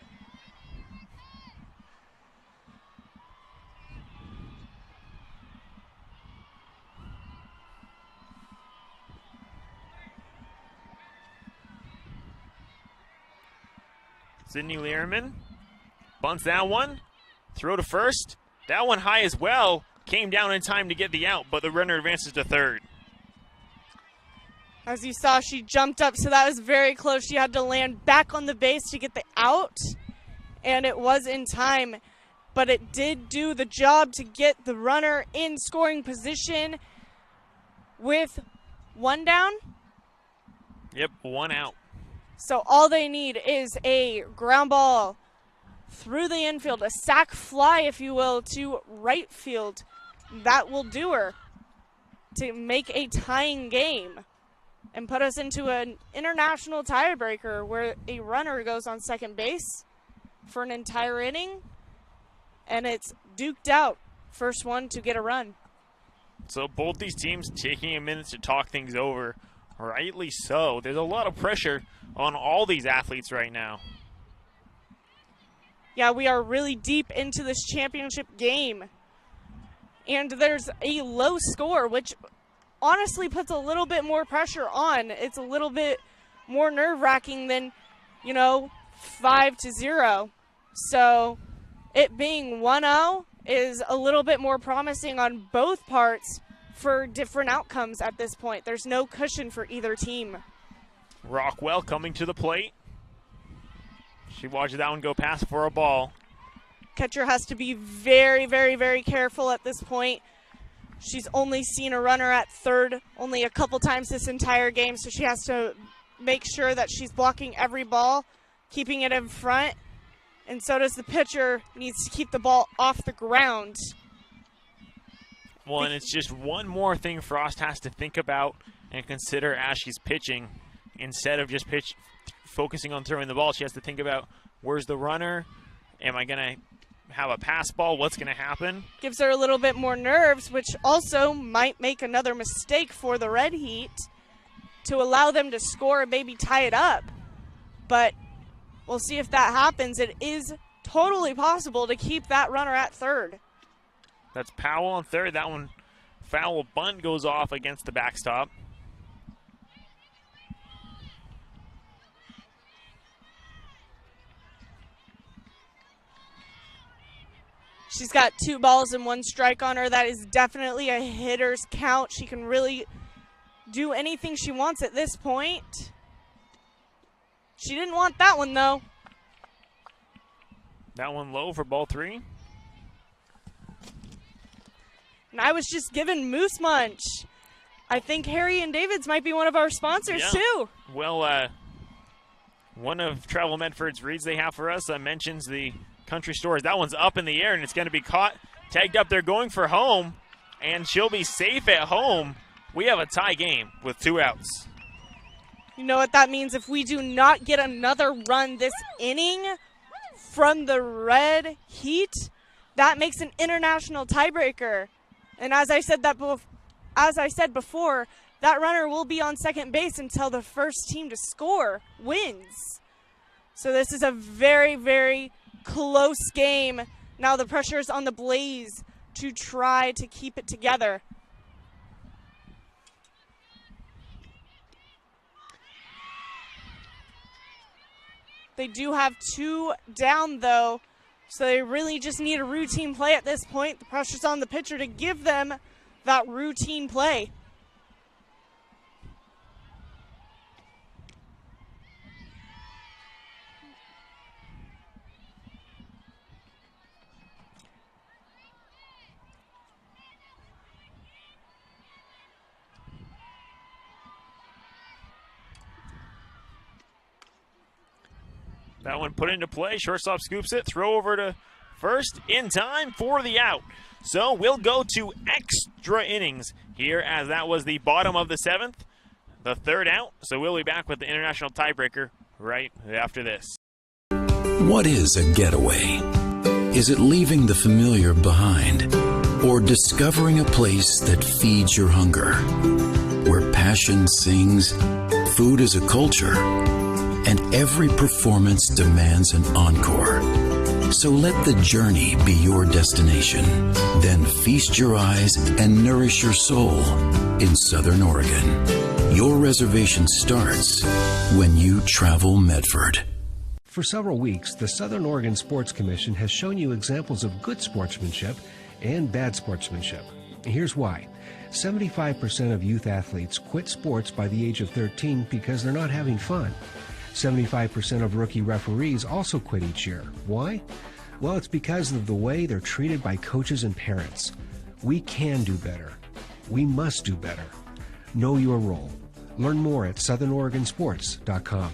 Sydney Learman bunts that one. Throw to first. That one high as well. Came down in time to get the out, but the runner advances to third. As you saw, she jumped up, so that was very close. She had to land back on the base to get the out, and it was in time. But it did do the job to get the runner in scoring position with one down. Yep, one out. So all they need is a ground ball through the infield, a sac fly, if you will, to right field. That will do her to make a tying game and put us into an international tiebreaker where a runner goes on second base for an entire inning, and it's duked out. First one to get a run. So both these teams taking a minute to talk things over, rightly so. There's a lot of pressure on all these athletes right now. Yeah, we are really deep into this championship game. And there's a low score, which honestly puts a little bit more pressure on. It's a little bit more nerve-wracking than, 5-0. So it being 1-0 is a little bit more promising on both parts for different outcomes at this point. There's no cushion for either team. Rockwell coming to the plate. She watches that one go past for a ball. Catcher has to be very, very, very careful at this point. She's only seen a runner at third only a couple times this entire game, so she has to make sure that she's blocking every ball, keeping it in front, and so does the pitcher. Needs to keep the ball off the ground. Well, and it's just one more thing Frost has to think about and consider as she's pitching. Instead of just focusing on throwing the ball, she has to think about, where's the runner? Am I going to have a pass ball? What's going to happen? Gives her a little bit more nerves, which also might make another mistake for the Red Heat to allow them to score and maybe tie it up. But we'll see if that happens. It is totally possible to keep that runner at third. That's Powell on third. That one, foul bunt goes off against the backstop. She's got 2 balls and 1 strike on her. That is definitely a hitter's count. She can really do anything she wants at this point. She didn't want that one, though. That one low for ball 3. And I was just given Moose Munch. I think Harry and David's might be one of our sponsors, too. Well, one of Travel Medford's reads they have for us mentions the Country Stores. That one's up in the air, and it's going to be caught, tagged up. They're going for home, and she'll be safe at home. We have a tie game with 2 outs. You know what that means? If we do not get another run this inning from the Red Heat, that makes an international tiebreaker. And as I said before, that runner will be on second base until the first team to score wins. So this is a very, very close game. Now the pressure is on the Blaze to try to keep it together. They do have 2 down, though, so they really just need a routine play at this point. The pressure's on the pitcher to give them that routine play. That one put into play. Shortstop scoops it. Throw over to first in time for the out. So we'll go to extra innings here, as that was the bottom of the 7th, the 3rd out. So we'll be back with the international tiebreaker right after this. What is a getaway? Is it leaving the familiar behind, or discovering a place that feeds your hunger, where passion sings, food is a culture, and every performance demands an encore? So let the journey be your destination. Then feast your eyes and nourish your soul in Southern Oregon. Your reservation starts when you travel Medford. For several weeks, the Southern Oregon Sports Commission has shown you examples of good sportsmanship and bad sportsmanship. Here's why. 75% of youth athletes quit sports by the age of 13 because they're not having fun. 75% of rookie referees also quit each year. Why? Well, it's because of the way they're treated by coaches and parents. We can do better. We must do better. Know your role. Learn more at southernoregonsports.com.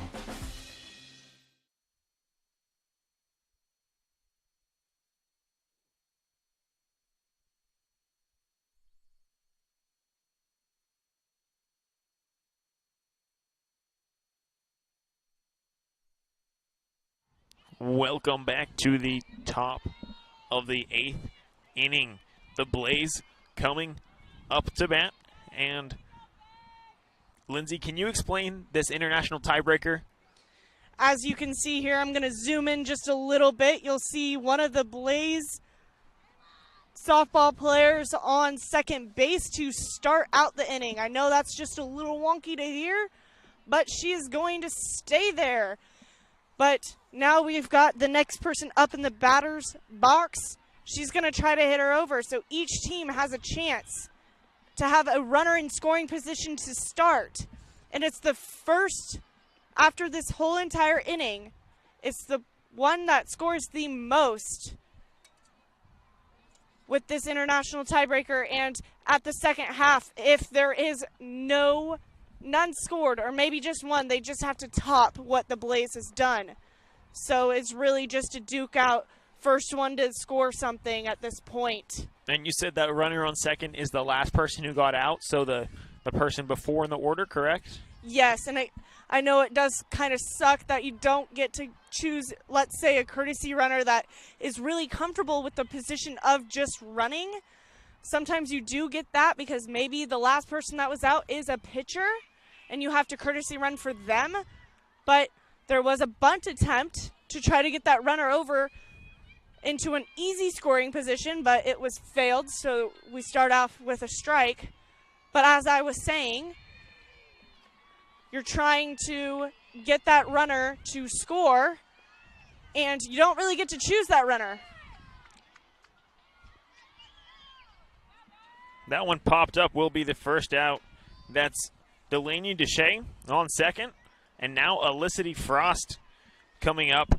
Welcome back to the top of the 8th inning. The Blaze coming up to bat. And Lindsay, can you explain this international tiebreaker? As you can see here, I'm going to zoom in just a little bit. You'll see one of the Blaze softball players on second base to start out the inning. I know that's just a little wonky to hear, but she is going to stay there. But now we've got the next person up in the batter's box. She's going to try to hit her over. So each team has a chance to have a runner in scoring position to start. And it's the first, after this whole entire inning, it's the one that scores the most with this international tiebreaker. And at the second half, if there is none scored, or maybe just one, they just have to top what the Blaze has done. So it's really just to duke out first one to score something at this point. And you said that runner on second is the last person who got out, so the person before in the order, correct? Yes, and I know it does kind of suck that you don't get to choose, let's say, a courtesy runner that is really comfortable with the position of just running. Sometimes you do get that because maybe the last person that was out is a pitcher, and you have to courtesy run for them. But there was a bunt attempt to try to get that runner over into an easy scoring position, but it was failed, so we start off with a strike. But as I was saying, you're trying to get that runner to score, and you don't really get to choose that runner. That one popped up, will be the first out. That's Delaney Deshay on second, and now Elicity Frost coming up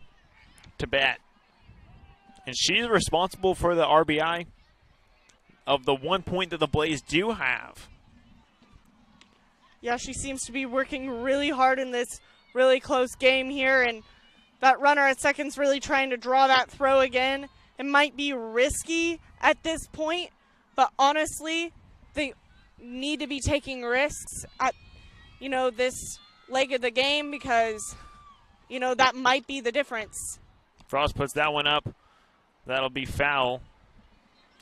to bat. And she's responsible for the RBI of the 1 point that the Blaze do have. Yeah, she seems to be working really hard in this really close game here, and that runner at second's really trying to draw that throw again. It might be risky at this point, but honestly, they need to be taking risks at, this leg of the game because, that might be the difference. Frost puts that one up. That'll be foul.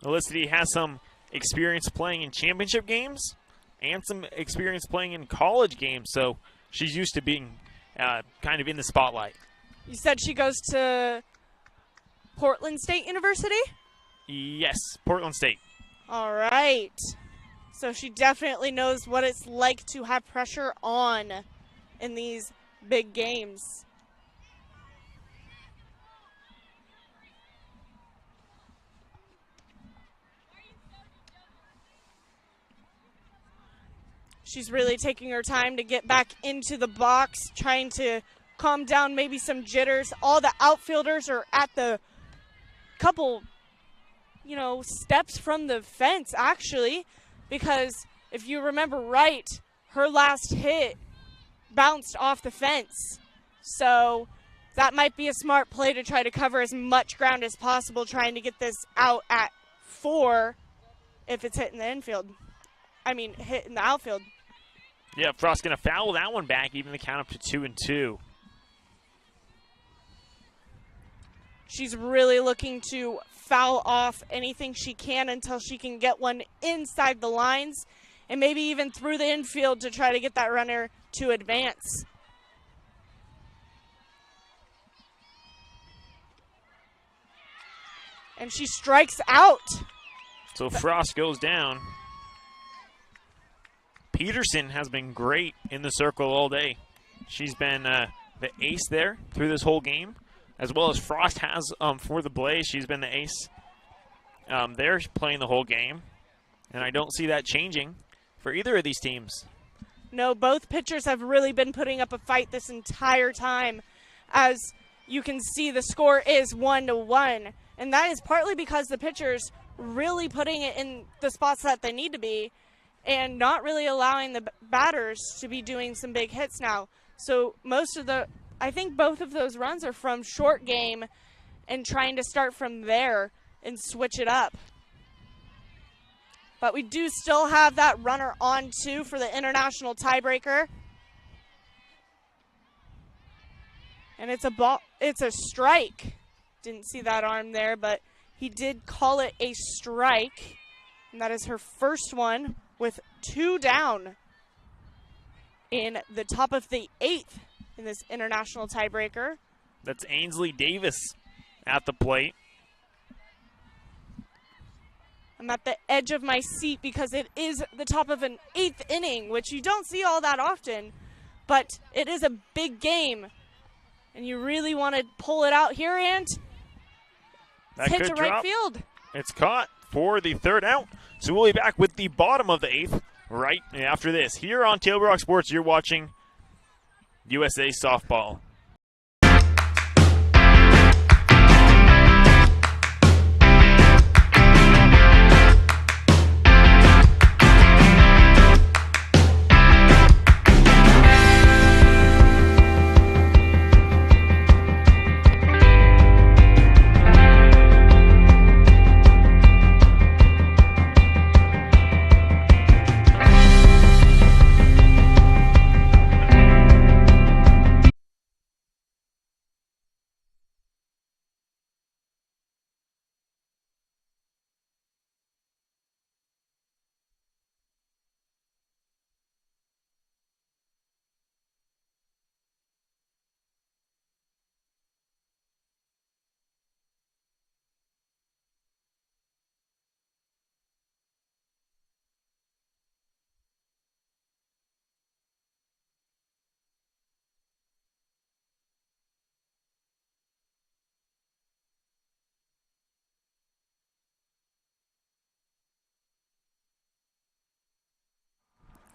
Elicity has some experience playing in championship games and some experience playing in college games, so she's used to being kind of in the spotlight. You said she goes to Portland State University? Yes, Portland State. All right. So she definitely knows what it's like to have pressure on in these big games. She's really taking her time to get back into the box, trying to calm down maybe some jitters. All the outfielders are at the couple, steps from the fence, actually, because if you remember right, her last hit bounced off the fence. So that might be a smart play to try to cover as much ground as possible, trying to get this out at 4 if it's hit in the infield. Hit in the outfield. Yeah, Frost going to foul that one back, even the count up to 2-2. She's really looking to foul off anything she can until she can get one inside the lines and maybe even through the infield to try to get that runner to advance. And she strikes out. So Frost goes down. Peterson has been great in the circle all day. She's been the ace there through this whole game, as well as Frost has for the Blaze. She's been the ace. They're playing the whole game, and I don't see that changing for either of these teams. No, both pitchers have really been putting up a fight this entire time. As you can see, the score is 1-1, and that is partly because the pitchers really putting it in the spots that they need to be and not really allowing the batters to be doing some big hits now. So I think both of those runs are from short game and trying to start from there and switch it up. But we do still have that runner on 2 for the international tiebreaker. And it's a strike. Didn't see that arm there, but he did call it a strike. And that is her first one with 2 down in the top of the 8th in this international tiebreaker. That's Ainsley Davis at the plate. I'm at the edge of my seat because it is the top of an 8th inning, which you don't see all that often, but it is a big game, and you really want to pull it out here, and that hit could to right drop. field. It's caught for the 3rd out. So we'll be back with the bottom of the 8th right after this. Here on Table Rock Sports, you're watching USA Softball.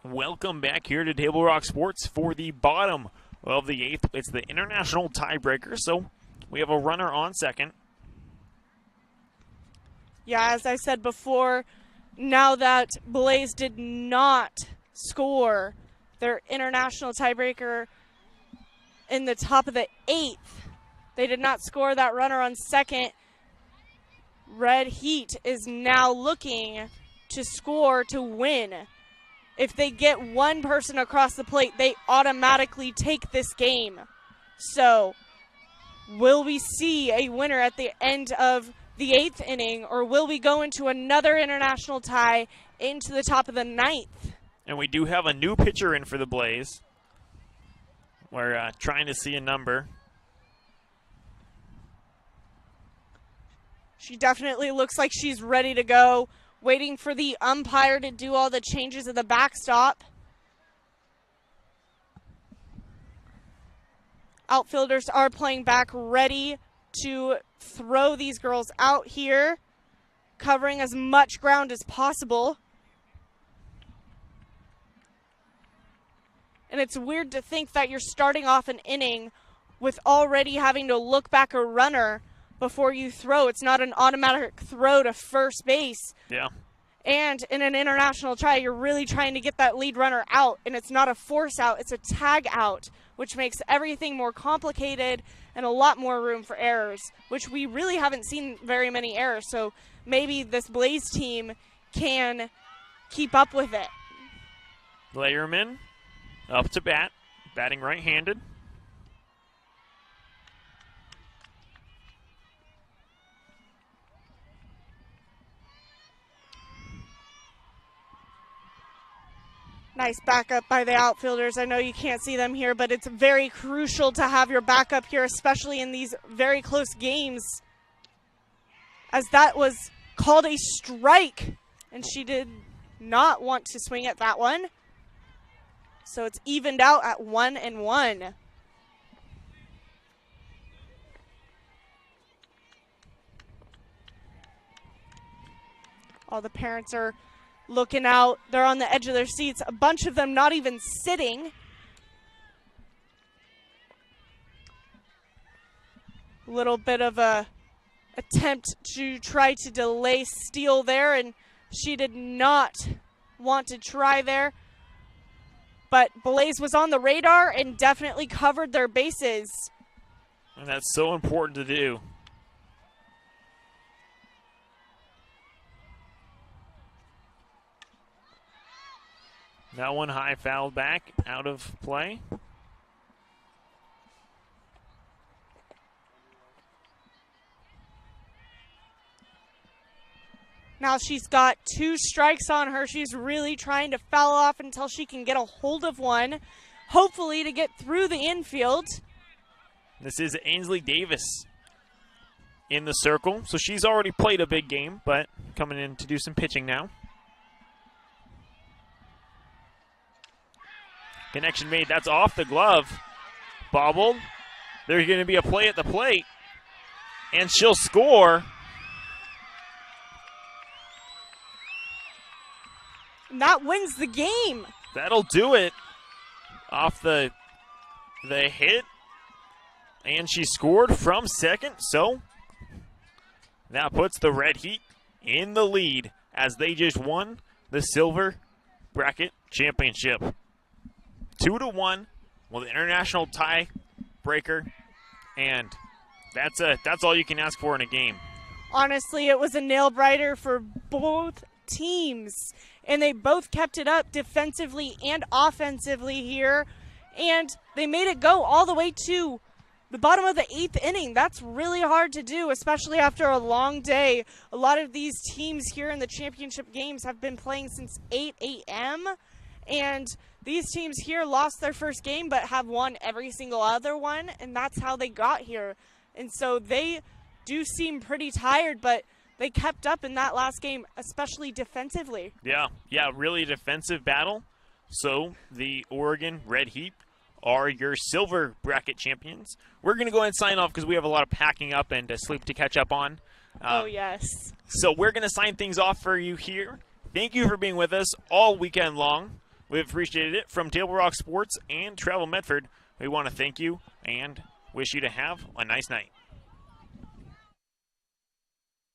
Welcome back here to Table Rock Sports for the bottom of the 8th. It's the international tiebreaker, so we have a runner on second. Yeah, as I said before, now that Blaze did not score their international tiebreaker in the top of the 8th, they did not score that runner on second. Red Heat is now looking to score to win. If they get one person across the plate, they automatically take this game. So, will we see a winner at the end of the 8th inning, or will we go into another international tie into the top of the 9th? And we do have a new pitcher in for the Blaze. We're trying to see a number. She definitely looks like she's ready to go. Waiting for the umpire to do all the changes of the backstop. Outfielders are playing back, ready to throw these girls out here, covering as much ground as possible. And it's weird to think that you're starting off an inning with already having to look back a runner before you throw. It's not an automatic throw to first base. Yeah. And in an international tie, you're really trying to get that lead runner out, and it's not a force out, it's a tag out, which makes everything more complicated and a lot more room for errors, which we really haven't seen very many errors. So maybe this Blaze team can keep up with it. Layerman up to bat, batting right-handed. Nice backup by the outfielders. I know you can't see them here, but it's very crucial to have your backup here, especially in these very close games, as that was called a strike, and she did not want to swing at that one. So it's evened out at 1-1. All the parents are looking out. They're on the edge of their seats. A bunch of them not even sitting. A little bit of a attempt to try to delay steal there, and she did not want to try there. But Blaze was on the radar and definitely covered their bases. And that's so important to do. That one high fouled back, out of play. Now she's got 2 strikes on her. She's really trying to foul off until she can get a hold of one, hopefully to get through the infield. This is Ainsley Davis in the circle. So she's already played a big game, but coming in to do some pitching now. Connection made. That's off the glove. Bobbled. There's going to be a play at the plate. And she'll score. And that wins the game. That'll do it. Off the hit. And she scored from second. So that puts the Red Heat in the lead as they just won the Silver Bracket Championship. 2-1 with an international tie breaker, and that's all you can ask for in a game. Honestly, it was a nail-biter for both teams, and they both kept it up defensively and offensively here, and they made it go all the way to the bottom of the 8th inning. That's really hard to do, especially after a long day. A lot of these teams here in the championship games have been playing since 8 a.m., and these teams here lost their first game but have won every single other one, and that's how they got here. And so they do seem pretty tired, but they kept up in that last game, especially defensively. Yeah, really defensive battle. So the Oregon Red Heat are your Silver Bracket champions. We're going to go ahead and sign off because we have a lot of packing up and sleep to catch up on. Oh, yes. So we're going to sign things off for you here. Thank you for being with us all weekend long. We've appreciated it. From Table Rock Sports and Travel Medford, we want to thank you and wish you to have a nice night.